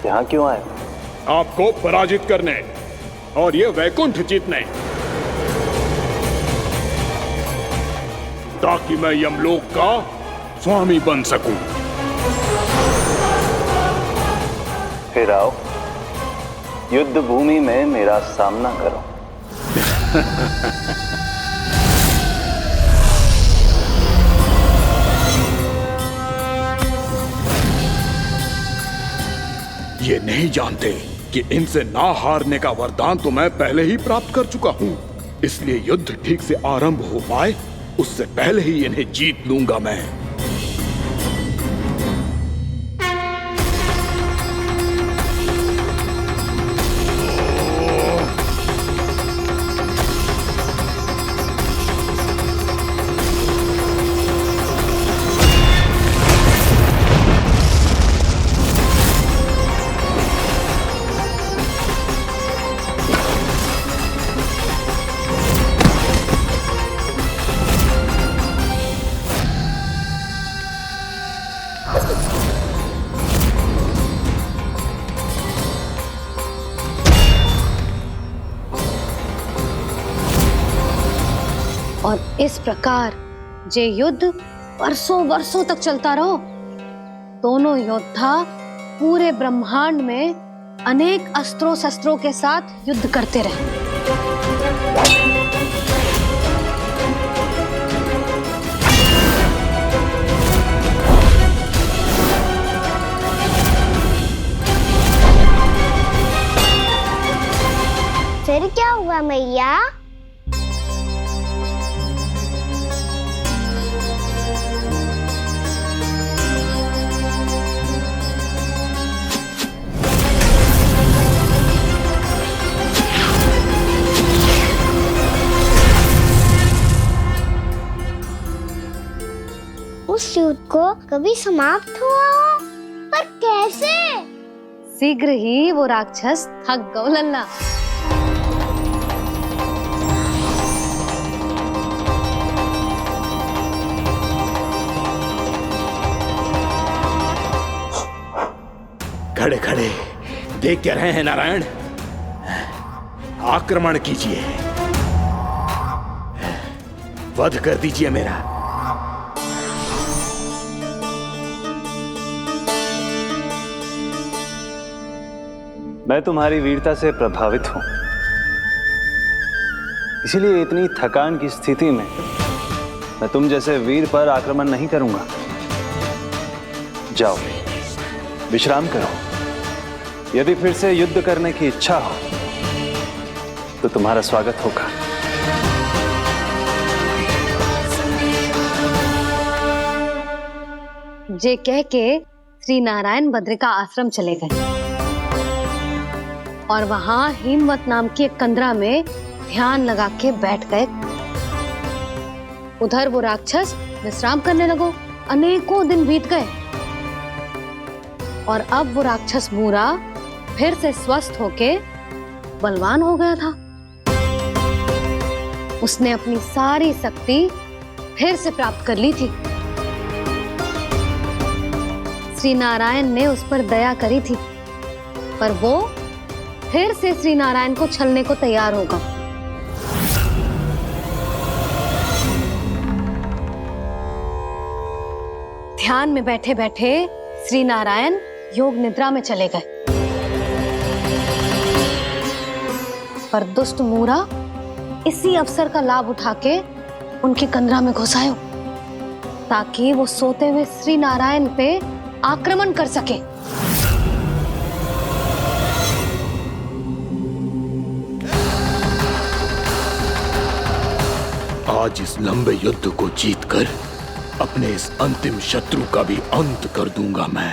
यहाँ क्यों आए? आपको पराजित करने और ये वैकुंठ जीतने, ताकि मैं यमलोक का स्वामी बन सकूं। फिर आओ, युद्ध भूमि में मेरा सामना करो। ये नहीं जानते कि इनसे ना हारने का वरदान तो मैं पहले ही प्राप्त कर चुका हूं, इसलिए युद्ध ठीक से आरंभ हो पाए उससे पहले ही इन्हें जीत लूंगा मैं। और इस प्रकार जे युद्ध वर्षों वर्षों तक चलता रहो। दोनों योद्धा पूरे ब्रह्मांड में अनेक अस्त्रों शस्त्रों के साथ युद्ध करते रहे। मैया। उस युद्ध को कभी समाप्त हुआ हो, पर कैसे? शीघ्र ही वो राक्षस थक गो लल्ला। खड़े खड़े देख क्या रहे हैं नारायण? आक्रमण कीजिए, वध कर दीजिए मेरा। मैं तुम्हारी वीरता से प्रभावित हूं, इसीलिए इतनी थकान की स्थिति में मैं तुम जैसे वीर पर आक्रमण नहीं करूंगा। जाओ विश्राम करो। यदि फिर से युद्ध करने की इच्छा हो तो तुम्हारा स्वागत होगा। जे कह के श्री नारायण बद्रिका आश्रम चले गए और वहां हिमवत नाम की एक कंदरा में ध्यान लगा के बैठ गए। उधर वो राक्षस विश्राम करने लगो। अनेकों दिन बीत गए और अब वो राक्षस मूरा फिर से स्वस्थ होके बलवान हो गया था। उसने अपनी सारी शक्ति फिर से प्राप्त कर ली थी। श्री नारायण ने उस पर दया करी थी, पर वो फिर से श्री नारायण को छलने को तैयार होगा। ध्यान में बैठे बैठे श्री नारायण योग निद्रा में चले गए, पर दुष्ट मूरा इसी अवसर का लाभ उठा के उनकी कंदरा में घुस आयो ताकि वो सोते हुए श्री नारायण पे आक्रमण कर सके। आज इस लंबे युद्ध को जीतकर अपने इस अंतिम शत्रु का भी अंत कर दूंगा मैं।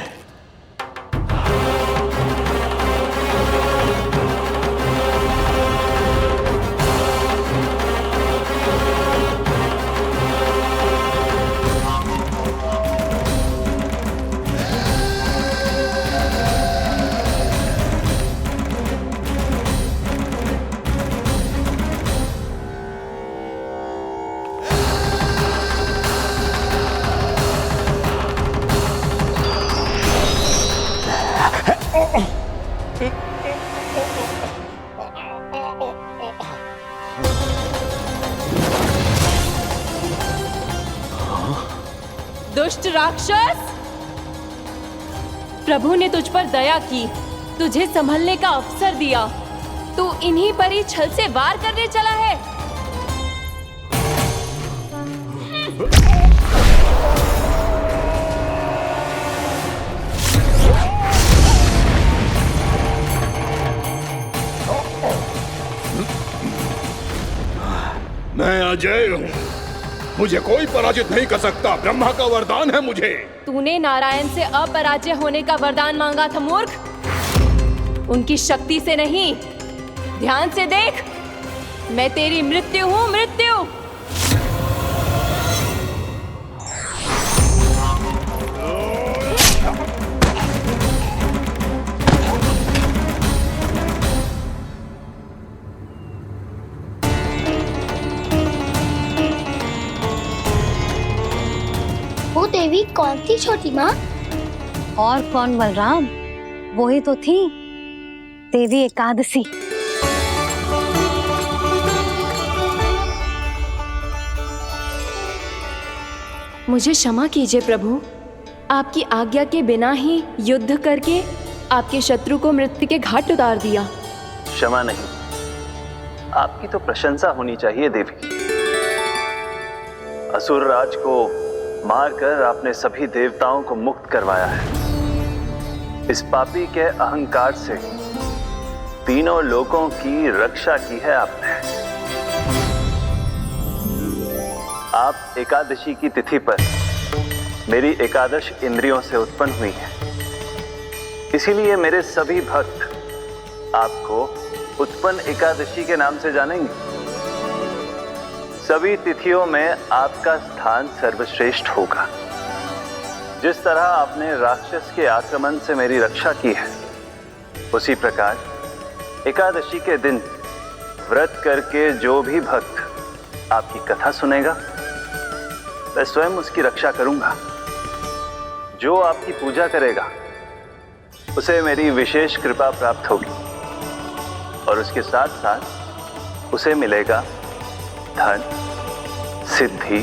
दुष्ट राक्षस, प्रभु ने तुझ पर दया की, तुझे संभलने का अवसर दिया। तू इन्हीं पर ही छल से वार करने चला है। मैं अजय हूँ, मुझे कोई पराजित नहीं कर सकता। ब्रह्मा का वरदान है मुझे। तूने नारायण से अपराजय होने का वरदान मांगा था मूर्ख। उनकी शक्ति से नहीं, ध्यान से देख। मैं तेरी मृत्यु हूँ, मृत्यु। वो देवी कौन थी छोटी माँ? और कौन बलराम, वो ही तो थी देवी एकादशी। मुझे क्षमा कीजिए प्रभु, आपकी आज्ञा के बिना ही युद्ध करके आपके शत्रु को मृत्यु के घाट उतार दिया। क्षमा नहीं, आपकी तो प्रशंसा होनी चाहिए देवी। असुर राज को मारकर आपने सभी देवताओं को मुक्त करवाया है। इस पापी के अहंकार से तीनों लोकों की रक्षा की है आपने। आप एकादशी की तिथि पर मेरी एकादश इंद्रियों से उत्पन्न हुई हैं। इसीलिए मेरे सभी भक्त आपको उत्पन्न एकादशी के नाम से जानेंगे। सभी तिथियों में आपका स्थान सर्वश्रेष्ठ होगा। जिस तरह आपने राक्षस के आक्रमण से मेरी रक्षा की है, उसी प्रकार एकादशी के दिन व्रत करके जो भी भक्त आपकी कथा सुनेगा, मैं स्वयं उसकी रक्षा करूंगा। जो आपकी पूजा करेगा उसे मेरी विशेष कृपा प्राप्त होगी और उसके साथ साथ उसे मिलेगा धन, सिद्धि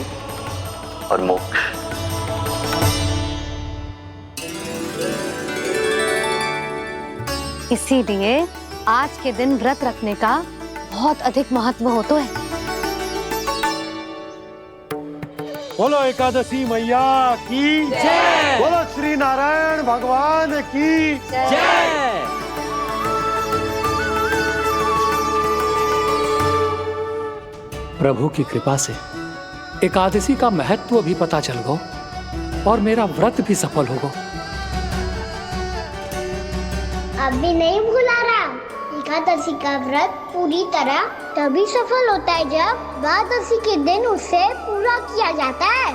और मोक्ष। इसीलिए आज के दिन व्रत रखने का बहुत अधिक महत्व होता है। बोलो एकादशी मैया की जय। बोलो श्री नारायण भगवान की जय। प्रभु की कृपा से एकादशी का महत्व भी पता चल गो और मेरा व्रत भी सफल हो गो। अभी नहीं भूला रहा, एकादशी का व्रत पूरी तरह तभी सफल होता है जब द्वादशी के दिन उसे पूरा किया जाता है।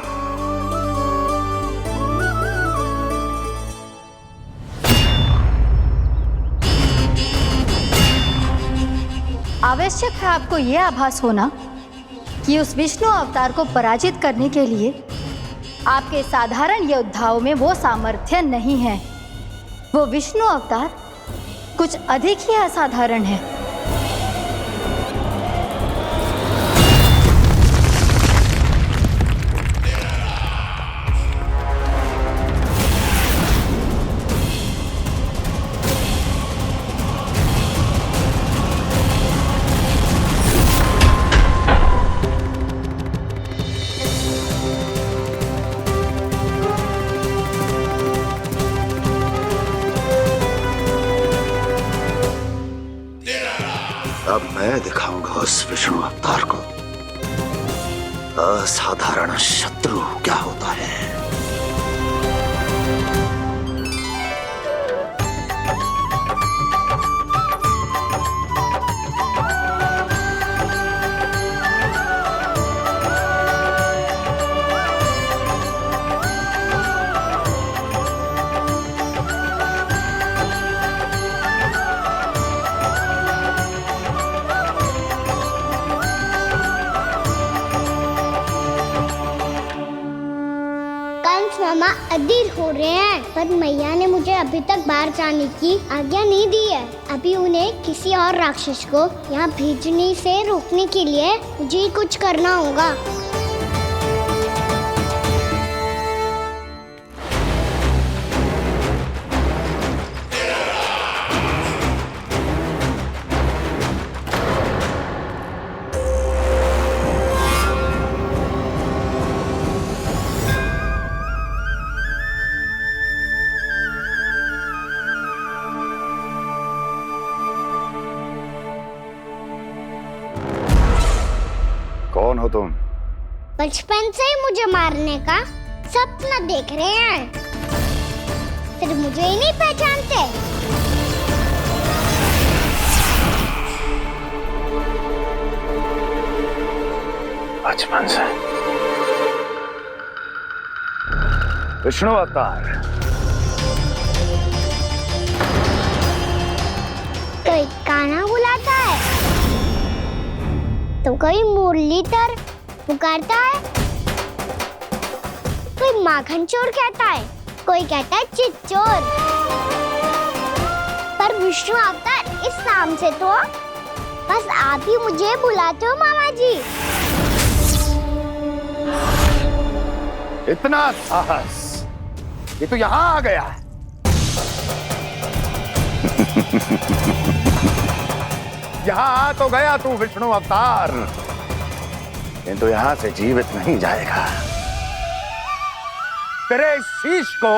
आवश्यक है आपको यह आभास होना कि उस विष्णु अवतार को पराजित करने के लिए आपके साधारण योद्धाओं में वो सामर्थ्य नहीं है। वो विष्णु अवतार कुछ अधिक ही असाधारण है। अब मैं दिखाऊंगा उस विष्णु अवतार को असाधारण शत्रु क्या होता है। मामा अधीर हो रहे हैं, पर मैया ने मुझे अभी तक बाहर जाने की आज्ञा नहीं दी है। अभी उन्हें किसी और राक्षस को यहाँ भेजने से रोकने के लिए मुझे कुछ करना होगा। कौन हो तुम? बचपन से ही मुझे मारने का सपना देख रहे हैं, फिर मुझे ही नहीं पहचानते। बचपन से विष्णु अवतार। कोई कान्हा बुलाता है तो कोई मुरलीधर पुकारता है, कोई माखन चोर कहता है, कोई कहता है चिच्चोर। पर विष्णु अवतार इस नाम से तो बस आप ही मुझे बुलाते हो मामा जी। इतना साहस, ये तो यहाँ आ गया है। यहाँ आ तो गया तू विष्णु अवतार, किंतु यहाँ से जीवित नहीं जाएगा। तेरे इस शीश को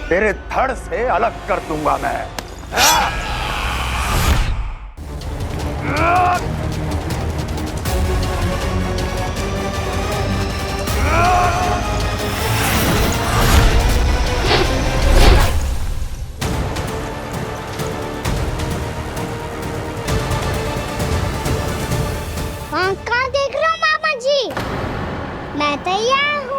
तेरे धड़ से अलग कर दूंगा मैं। वहाँ कहाँ देख रहे हो मामा जी? मैं तैयार हूँ।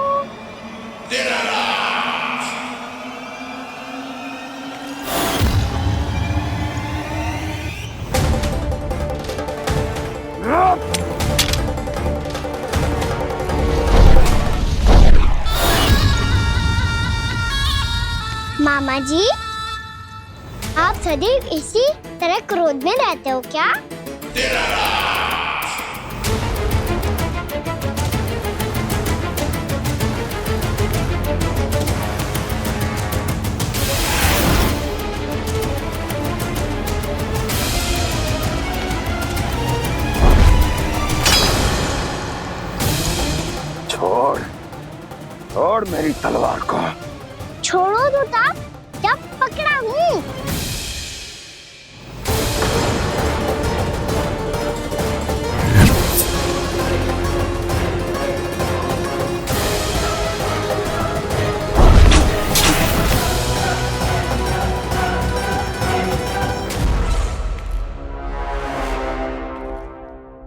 मामा जी, आप सदैव इसी तरह क्रोध में रहते हो क्या? छोड़ छोड़ मेरी तलवार को। छोड़ो तो तब जब पकड़ा हूँ।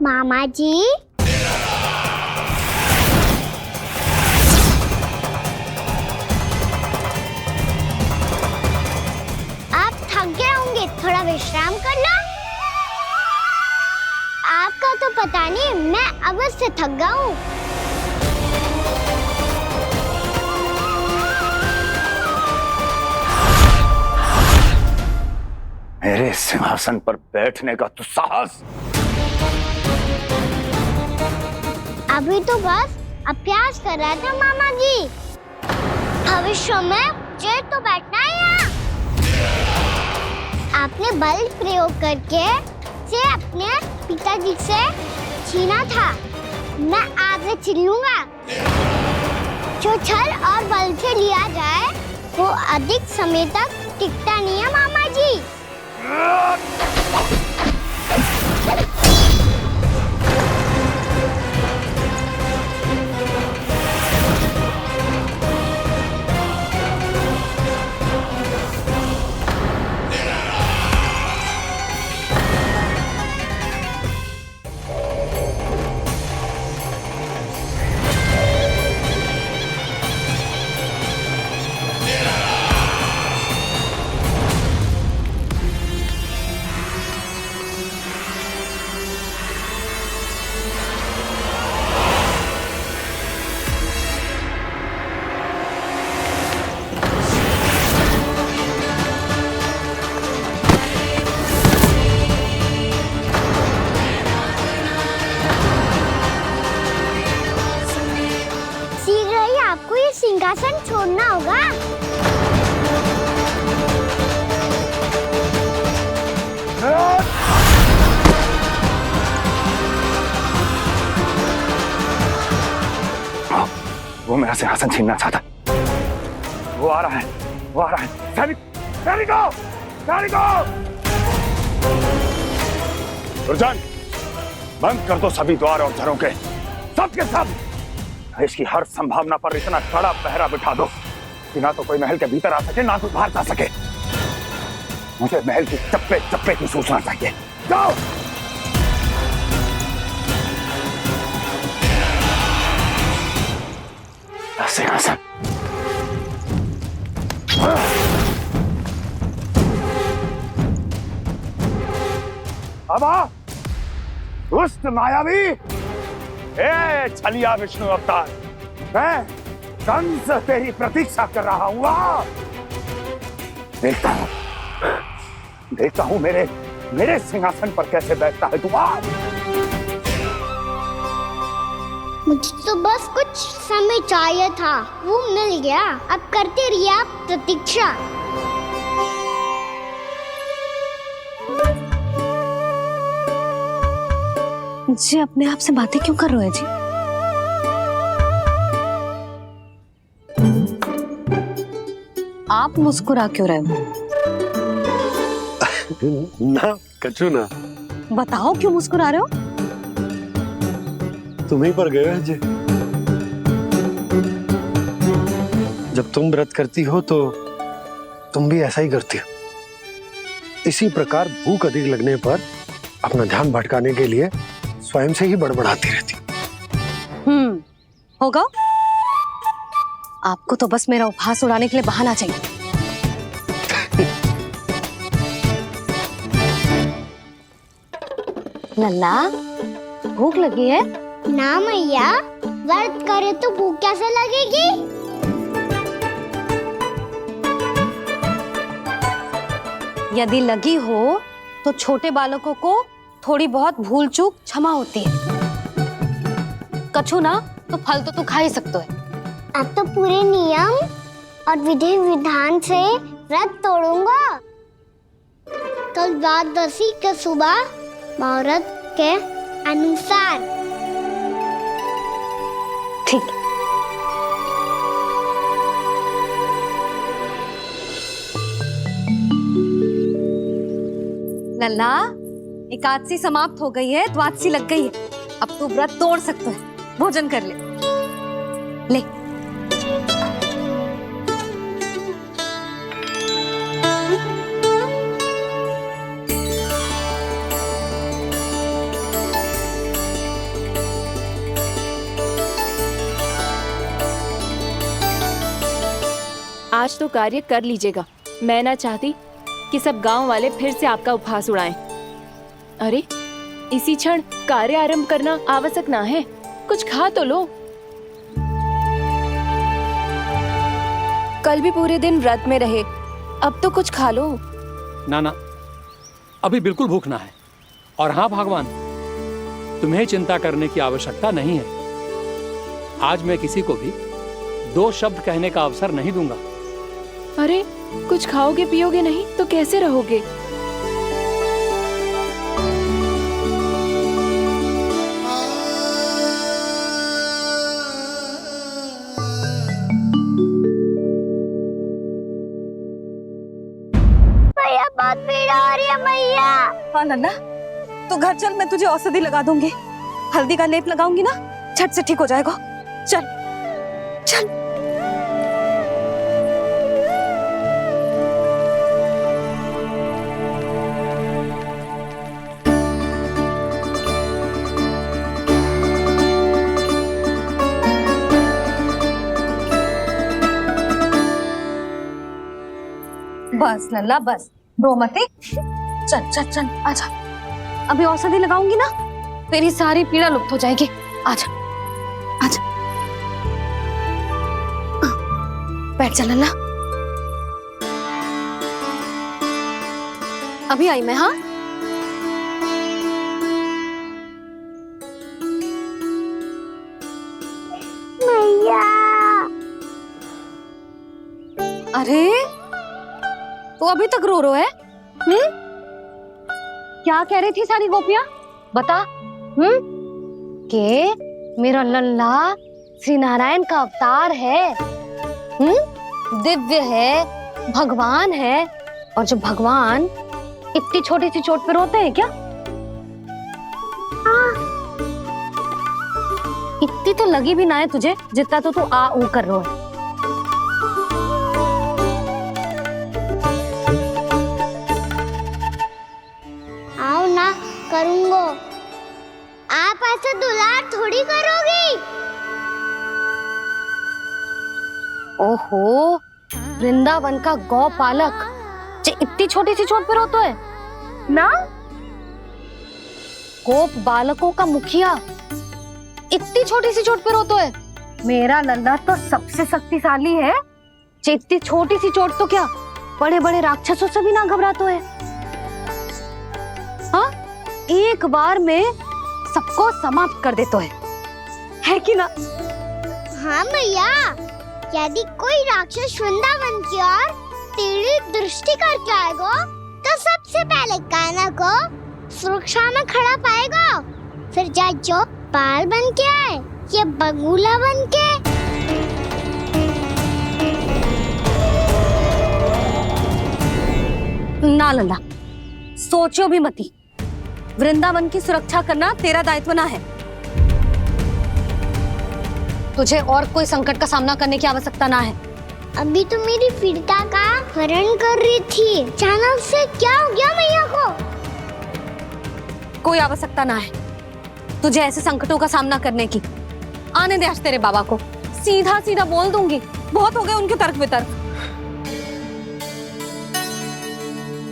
मामा जी, आप थक गए होंगे, थोड़ा विश्राम कर लो। आपका तो पता नहीं, मैं अवश्य थक गया हूँ। मेरे सिंहासन पर बैठने का तो साहस। अभी तो बस अभ्यास कर रहा था मामा जी। भविष्य में मुझे तो बैठना है यहाँ। आपने बल प्रयोग करके से अपने पिताजी से छीना था। मैं आज से छीन लूंगा। जो छल और बल से लिया जाए वो अधिक समय तक टिकता नहीं है मामा जी। सिंहासन छोड़ना होगा। वो मेरा सिंहासन छीनना चाहता। वो आ रहा है, वो आ रहा है। सैनिकों, दुर्जन, बंद कर दो सभी द्वार और झरों के, सब के सब। इसकी हर संभावना पर इतना कड़ा पहरा बिठा दो कि ना तो कोई महल के भीतर आ सके, ना कोई बाहर जा सके। मुझे महल की चप्पे चप्पे की सूचना चाहिए। जाओ। सिंहासन। अब आ, दुष्ट मायावी, ए छलिया विष्णु अवतार, मैं कंस तेरी प्रतीक्षा कर रहा हूँ। देखता हूँ मेरे सिंहासन पर कैसे बैठता है तू। मुझे तो बस कुछ समय चाहिए था, वो मिल गया। अब करते रहिए आप प्रतीक्षा। जी अपने आप से बातें क्यों कर रहे हो जी? आप मुस्कुरा क्यों रहे हो? ना कछु ना। बताओ क्यों मुस्कुरा रहे हो? तुम ही पर गए अजय। जब तुम व्रत करती हो तो तुम भी ऐसा ही करती हो। इसी प्रकार भूख अधिक लगने पर अपना ध्यान भटकाने के लिए स्वयं से ही बड़बड़ाती रहती। होगा। आपको तो बस मेरा उपहास उड़ाने के लिए बहाना चाहिए। लल्ला, भूख लगी है? ना मैया, व्रत करे तो भूख कैसे लगेगी? यदि लगी हो तो छोटे बालकों को थोड़ी बहुत भूल चूक क्षमा होती है। कछु ना तो फल तो तू खा ही सकते है। अब तो पूरे नियम और विधि विधान से व्रत तोड़ूंगा। कल द्वादशी के सुबह मुहूर्त के अनुसार। ठीक। लल्ला, एकादशी समाप्त हो गई है, द्वादशी लग गई है। अब तू व्रत तोड़ सकते है। भोजन कर ले। ले। आज तो कार्य कर लीजिएगा। मैं ना चाहती कि सब गांव वाले फिर से आपका उपहास उड़ाएं। अरे, इसी क्षण कार्य आरंभ करना आवश्यक ना है। कुछ खा तो लो। कल भी पूरे दिन व्रत में रहे, अब तो कुछ खा लो। ना ना, अभी बिल्कुल भूख ना है। और हाँ भगवान, तुम्हें चिंता करने की आवश्यकता नहीं है। आज मैं किसी को भी 2 शब्द कहने का अवसर नहीं दूंगा। अरे, कुछ खाओगे पियोगे नहीं तो कैसे रहोगे? मैया, बहुत पीड़ा हो रही है मैया। हाँ नन्ना, तू घर चल, मैं तुझे औषधि लगा दूंगी। हल्दी का लेप लगाऊंगी ना, झट से ठीक हो जाएगा। चल चल। बस लल्ला, बस रो मत। चल चल चल, आजा। अभी औषधि लगाऊंगी ना, तेरी सारी पीड़ा लुप्त हो जाएगी। आजा आजा, बैठ जा लल्ला। अभी आई मैं। हाँ, मैया। अरे तो अभी तक रो है? क्या कह रही थी सारी गोपियां? बता। के मेरा लल्ला श्री नारायण का अवतार है। दिव्य है, भगवान है। और जब भगवान इतनी छोटी सी चोट पे रोते हैं क्या? इतनी तो लगी भी ना है तुझे, जितना तो तू आ ऊ कर रहा है। करूंगा। आप ऐसे दुलार थोड़ी करोगी। ओहो, वृंदावन का गौपालक जो इतनी छोटी सी चोट पे रोता है ना? गोप बालकों का मुखिया इतनी छोटी सी चोट पे रोता है? मेरा लल्ला तो सबसे शक्तिशाली है। इतनी छोटी सी चोट तो क्या, बड़े बड़े राक्षसों से भी ना घबराता है। हाँ, एक बार में सबको समाप्त कर देता है कि ना? हाँ मैया, यदि कोई राक्षस वृंदावन की ओर टेढ़ी दृष्टि करके आएगा तो सबसे पहले कान्हा को सुरक्षा में खड़ा पाएगा। फिर चाहे जो बाल बन के आए या बगुला बन के। ना लल्ला, सोचो भी मती। वृंदावन की सुरक्षा करना तेरा दायित्व ना है। तुझे और कोई संकट का सामना करने की आवश्यकता ना है। अभी तो मेरी पीड़िता का हरण कर रही थी, अचानक से क्या हो गया मैया को? कोई आवश्यकता ना है तुझे ऐसे संकटों का सामना करने की। आने दे आज तेरे बाबा को, सीधा सीधा बोल दूंगी। बहुत हो गए उनके तर्क वितर्क।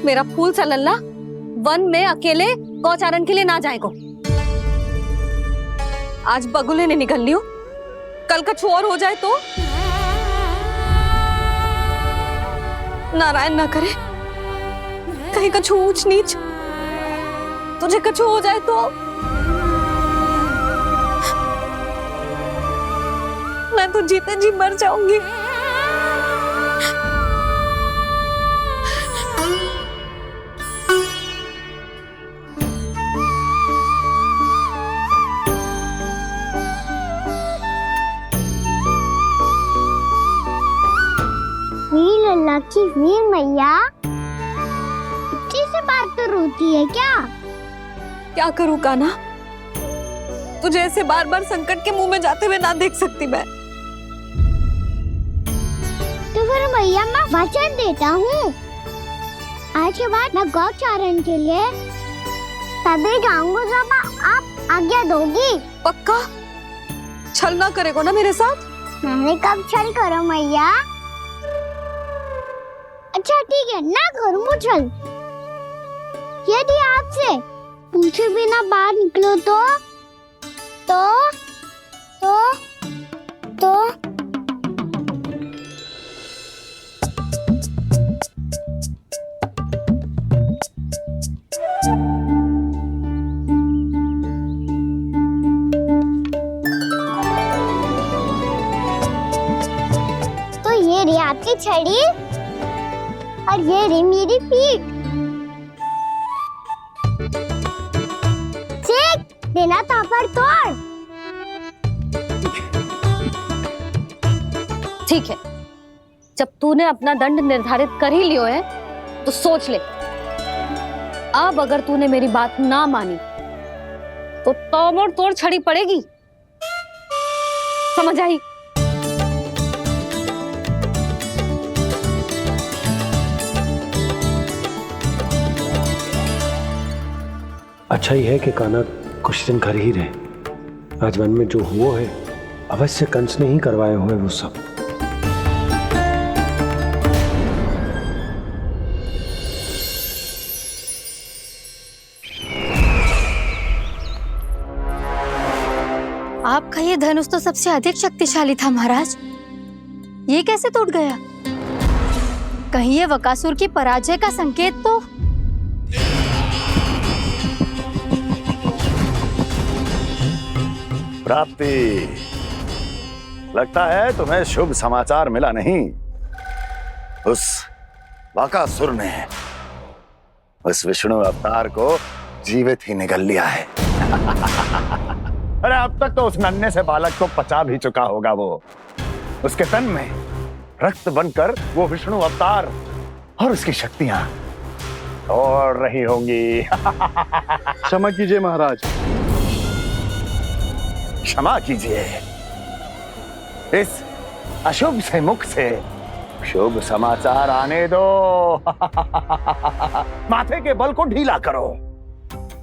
मेरा फूल सा लल्ला वन में अकेले गौचारण के लिए ना जाए को। आज बगुले ने निकल लियो, कल कछु और हो जाए तो? नारायण ना करे, कहीं कछु ऊंच नीच तुझे कछु हो जाए तो? मैं तो जीते जी मर जाऊंगी। वीर लल्ला की वीर मैया इतनी से बात तो रोती है क्या? क्या करूं कान्हा, तुझे ऐसे बार बार संकट के मुंह में जाते हुए ना देख सकती मैं। तो फिर मैया मैं वचन देता हूँ, आज के बाद मैं गौचारण के लिए तभी जाऊंगा जब आप आज्ञा दोगी। पक्का? छल ना करेगा ना मेरे साथ? मैंने कब छल करो मैया? अच्छा ठीक है, ना करूँ छल। यदि आपसे पूछे बिना बाहर निकलो तो ये रही आपकी छड़ी और ये रही मेरी पीठ। चेक देना तापर तोड़। ठीक है, जब तूने अपना दंड निर्धारित कर ही लियो है तो सोच ले, अब अगर तूने मेरी बात ना मानी तो तोड़ तोड़ छड़ी पड़ेगी। समझ आई? अच्छा ही है कि कान्हा कुछ दिन घर ही रहे। आज वन में जो हुआ है अवश्य कंस ने ही करवाए हुए वो सब। आपका ये धनुष तो सबसे अधिक शक्तिशाली था महाराज, ये कैसे टूट गया? कहीं ये बकासुर की पराजय का संकेत तो? प्राप्ति, लगता है तुम्हें शुभ समाचार मिला नहीं। उस बकासुर ने उस विष्णु अवतार को जीवित ही निगल लिया है। अरे अब तक तो उस नन्हे से बालक को पचा भी चुका होगा वो। उसके तन में रक्त बनकर वो विष्णु अवतार और उसकी शक्तियां दौड़ रही होंगी। क्षमा कीजिए महाराज। क्षमा कीजिए, इस अशुभ से मुख से शुभ समाचार आने दो। माथे के बल को ढीला करो,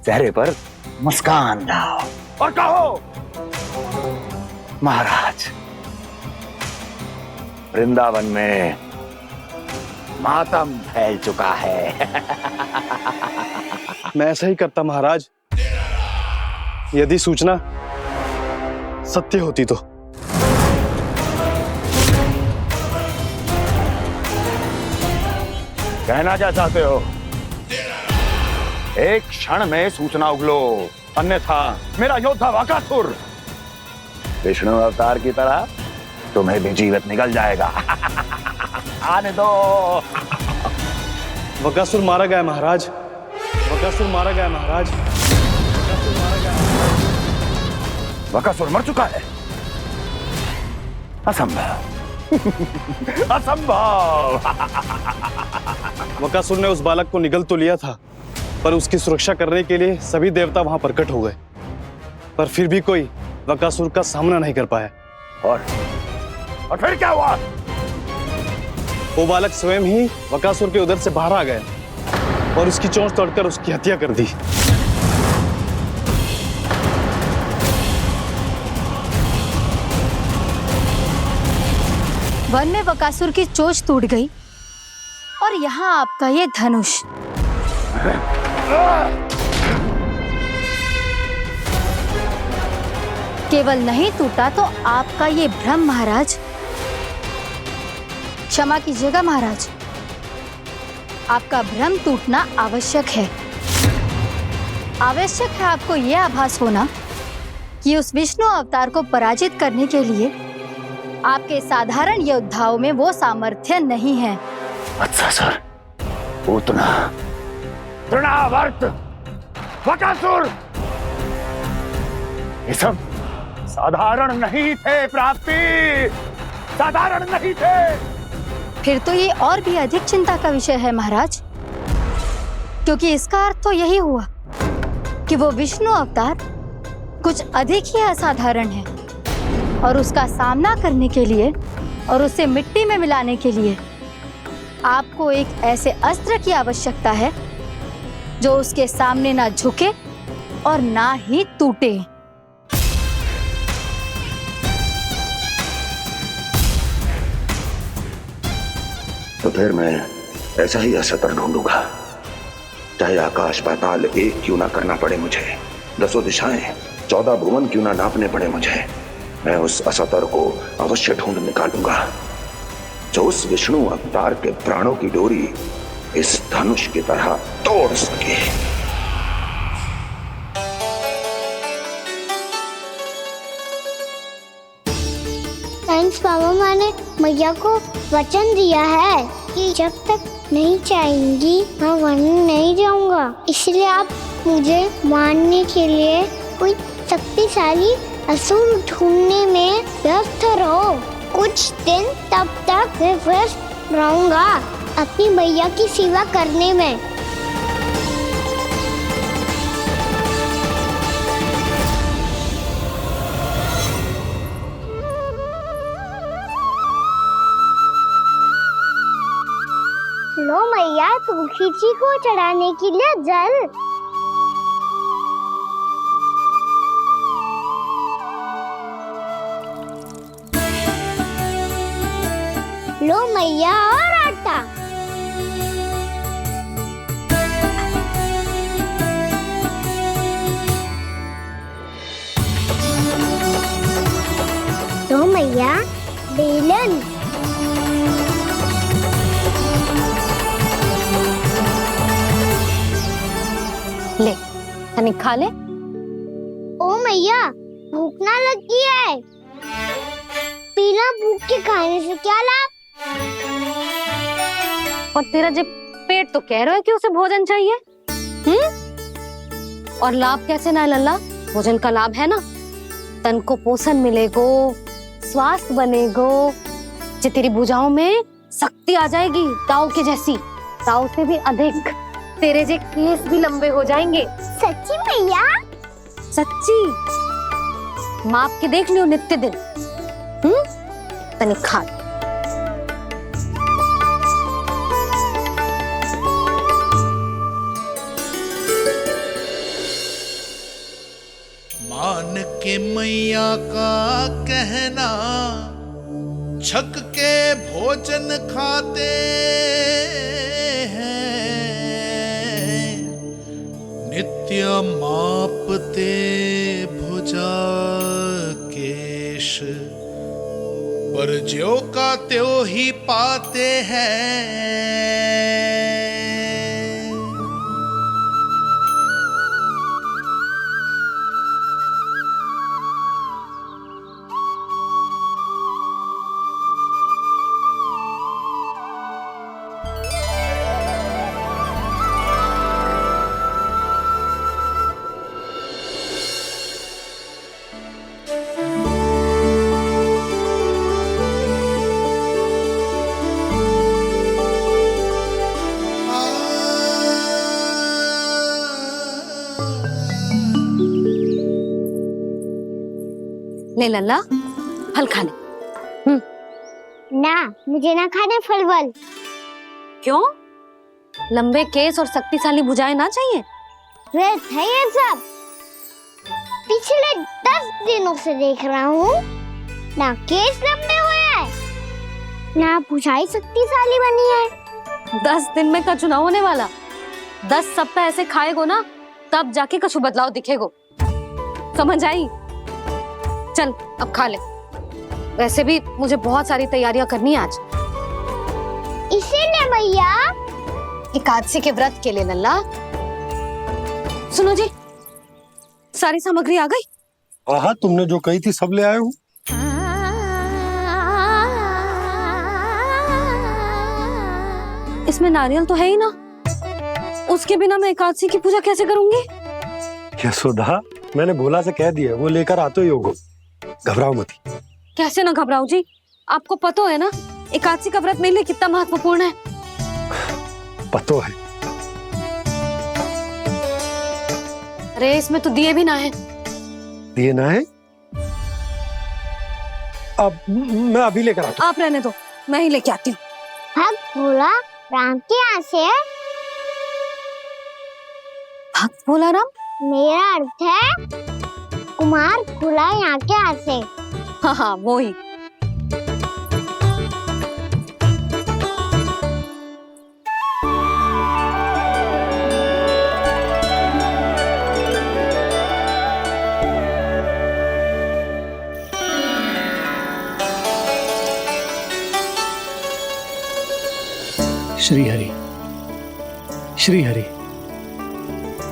चेहरे पर मुस्कान लाओ और कहो, महाराज, वृंदावन में मातम फैल चुका है। मैं ऐसा ही करता महाराज, यदि सूचना सत्य होती तो। कहना क्या चाहते हो? एक क्षण में सूचना उगलो, अन्यथा मेरा योद्धा बकासुर विष्णु अवतार की तरह तुम्हें भी जीवित निकल जाएगा। आने दो। बकासुर मारा गया महाराज, बकासुर मारा गया महाराज, बकासुर मारा गया। बकासुर मर चुका है? असंभव। असंभव। बकासुर ने उस बालक को निगल तो लिया था, पर उसकी सुरक्षा करने के लिए सभी देवता वहां प्रकट हो गए, पर फिर भी कोई बकासुर का सामना नहीं कर पाया। और फिर क्या हुआ? वो बालक स्वयं ही बकासुर के उदर से बाहर आ गए और उसकी चोंच तोड़कर उसकी हत्या कर दी। वन में बकासुर की चोंच टूट गई और यहाँ आपका ये धनुष। केवल नहीं टूटा तो आपका ये भ्रम महाराज। क्षमा कीजिएगा महाराज, आपका भ्रम टूटना आवश्यक है। आवश्यक है आपको यह आभास होना कि उस विष्णु अवतार को पराजित करने के लिए आपके साधारण योद्धाओं में वो सामर्थ्य नहीं है। अच्छा सर, उतना तृणावर्त बकासुर ये सब साधारण नहीं थे प्राप्ति, साधारण नहीं थे। फिर तो ये और भी अधिक चिंता का विषय है महाराज, क्योंकि इसका अर्थ तो यही हुआ कि वो विष्णु अवतार कुछ अधिक ही असाधारण है और उसका सामना करने के लिए और उसे मिट्टी में मिलाने के लिए आपको एक ऐसे अस्त्र की आवश्यकता है जो उसके सामने ना झुके और ना ही टूटे। तो फिर मैं ऐसा ही असतर ढूंढूंगा, चाहे आकाश पाताल एक क्यों ना करना पड़े मुझे, 10 दिशाएं 14 भुवन क्यों ना नापने पड़े मुझे, मैं उस असतर को अवश्य ढूंढ निकालूंगा जो उस विष्णु अवतार के प्राणों की डोरी इस धनुष की तरह तोड़ सके। थैंक्स पापा, मैंने मैया को वचन दिया है कि जब तक नहीं चाहेंगी मैं वन नहीं जाऊंगा, इसलिए आप मुझे मारने के लिए कोई शक्तिशाली असुर ढूंढने में व्यस्त रहो। कुछ दिन तब तक मैं व्यस्त रहूंगा अपनी मैया की सेवा करने में। लो मैया, तुलसी जी को चढ़ाने के लिए जल। लो मैया, और आटा। लो मैया, बेलन। ले तनिक खा ले। ओ मैया, भूख ना लगी है। बिना भूख के खाने से क्या लाभ? और तेरा जब पेट तो कह रहा है कि उसे भोजन चाहिए, और लाभ कैसे ना लल्ला? भोजन का लाभ है ना, तन को पोषण मिलेगो, स्वास्थ्य बनेगो, जो तेरी भुजाओं में शक्ति आ जाएगी ताऊ के जैसी, ताऊ से भी अधिक। तेरे जे केस भी लंबे हो जाएंगे। सच्ची मैया? सच्ची, माप के देख लियो नित्य दिन। तनिक खा। मान के मैया का कहना, छक के भोजन खाते हैं, नित्य मापते भुजा केश, पर ज्यो का त्यों ही पाते हैं। ले लल्ला, फल खा ले। ना, मुझे ना खाने फल वल। क्यों? लंबे केस और शक्तिशाली भुजाएं ना चाहिए? व्यर्थ है ये सब। पिछले 10 दिनों से देख रहा हूँ, ना केस लंबे हुए हैं, ना भुजाएं शक्तिशाली बनी है। 10 दिन में का चुनाव होने वाला। 10 सप्ताह ऐसे खाएगो ना, तब जाके कछु बदलाव दिखेगो। समझ आई? चल अब खा ले। वैसे भी मुझे बहुत सारी तैयारियां करनी है आज। इसीलिए भैया एकादशी के व्रत के लिए लल्ला। सुनो जी, सारी सामग्री आ गई? हाँ, तुमने जो कही थी सब ले आए हूँ। इसमें नारियल तो है ही ना, उसके बिना मैं एकादशी की पूजा कैसे करूंगी? यशोदा, मैंने भोला से कह दिया, वो लेकर आते ही होगो। घबराओ मत। कैसे ना घबराओ जी, आपको पता है ना एकादशी का व्रत मेरे लिए कितना महत्वपूर्ण है। पतो है। अरे इसमें तो दिए भी ना है। दिए ना है? अब मैं अभी लेकर आता हूँ। आप रहने दो, मैं ही लेके आती हूँ। भक्त भोला राम के यहाँ से है। भक्त भोला राम? मेरा अर्थ है कुमार भोला यहाँ के यहाँ से। हाँ हाँ, वो ही। श्री हरि, श्री हरि,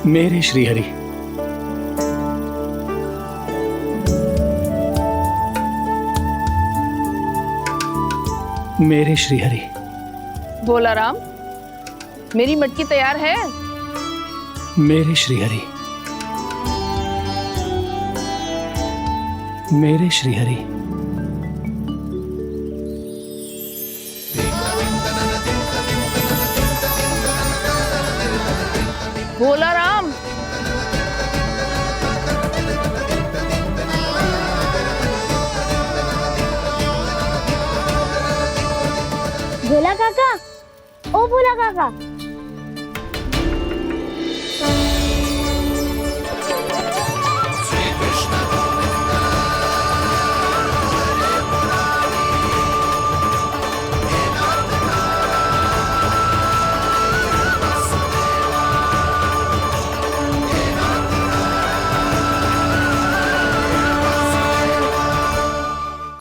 मेरे श्री हरि। मेरे श्री हरि। भोला राम, मेरी मटकी तैयार है? मेरे श्री हरि, मेरे श्री हरि। भोला राम, भोला काका, ओ भोला काका।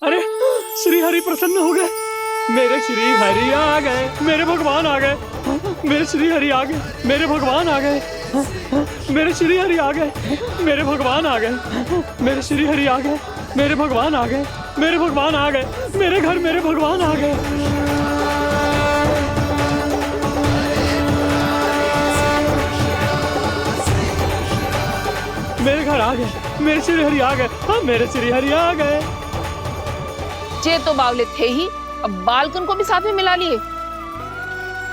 अरे श्री हरि प्रसन्न हो गए। मेरे श्री हरि आ गए, मेरे भगवान आ गए। मेरे श्री हरि आ गए, मेरे भगवान आ गए। मेरे श्री हरि आ गए, मेरे भगवान आ गए। मेरे श्री हरि आ गए, मेरे भगवान आ गए। मेरे भगवान आ गए, मेरे घर मेरे भगवान आ गए। मेरे घर आ गए, मेरे श्री हरि आ गए। हाँ, मेरे श्री हरि आ गए। ये तो बावले थे ही, अब बालकन को भी साथ में मिला लिए।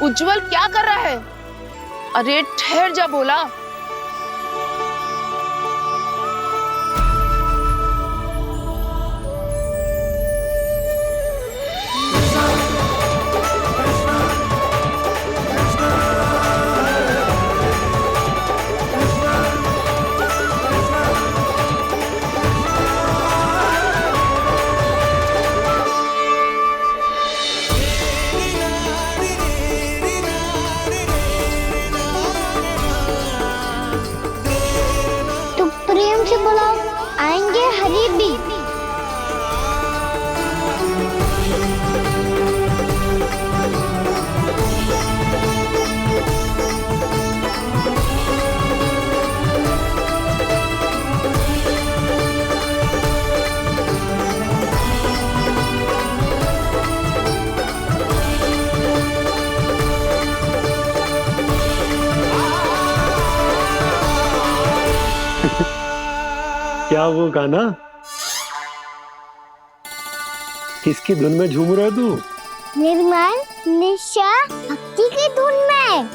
उज्जवल क्या कर रहा है? अरे ठहर जा भोला। प्रेम से बुलाओ, आएंगे हरी भी। क्या वो गाना? किसकी धुन में झूम रहा तू? निर्मल निशा भक्ति की धुन में।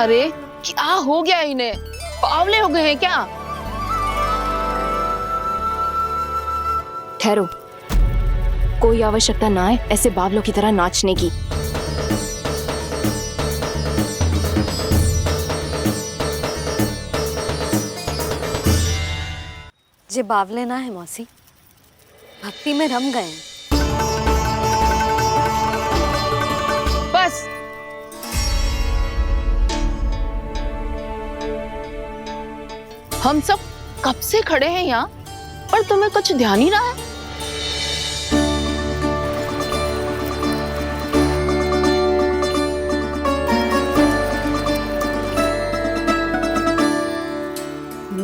अरे क्या हो गया इन्हें? बावले हो गए हैं क्या? ठहरो, कोई आवश्यकता ना है ऐसे बावलों की तरह नाचने की। जे बावले ना है मौसी, भक्ति में रम गए हैं। बस हम सब कब से खड़े हैं यहाँ, पर तुम्हें कुछ ध्यान ही ना है।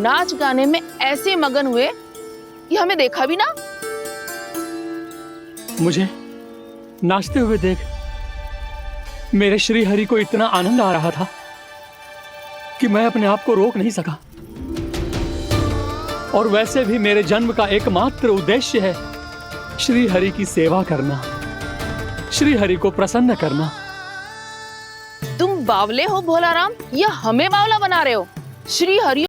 नाच गाने में ऐसे मगन हुए कि हमें देखा भी ना। मुझे नाचते हुए देख मेरे श्री हरि को इतना आनंद आ रहा था कि मैं अपने आप को रोक नहीं सका। और वैसे भी मेरे जन्म का एकमात्र उद्देश्य है श्री हरि की सेवा करना, श्री हरि को प्रसन्न करना। तुम बावले हो भोलाराम, या हमें बावला बना रहे हो? श्री हरि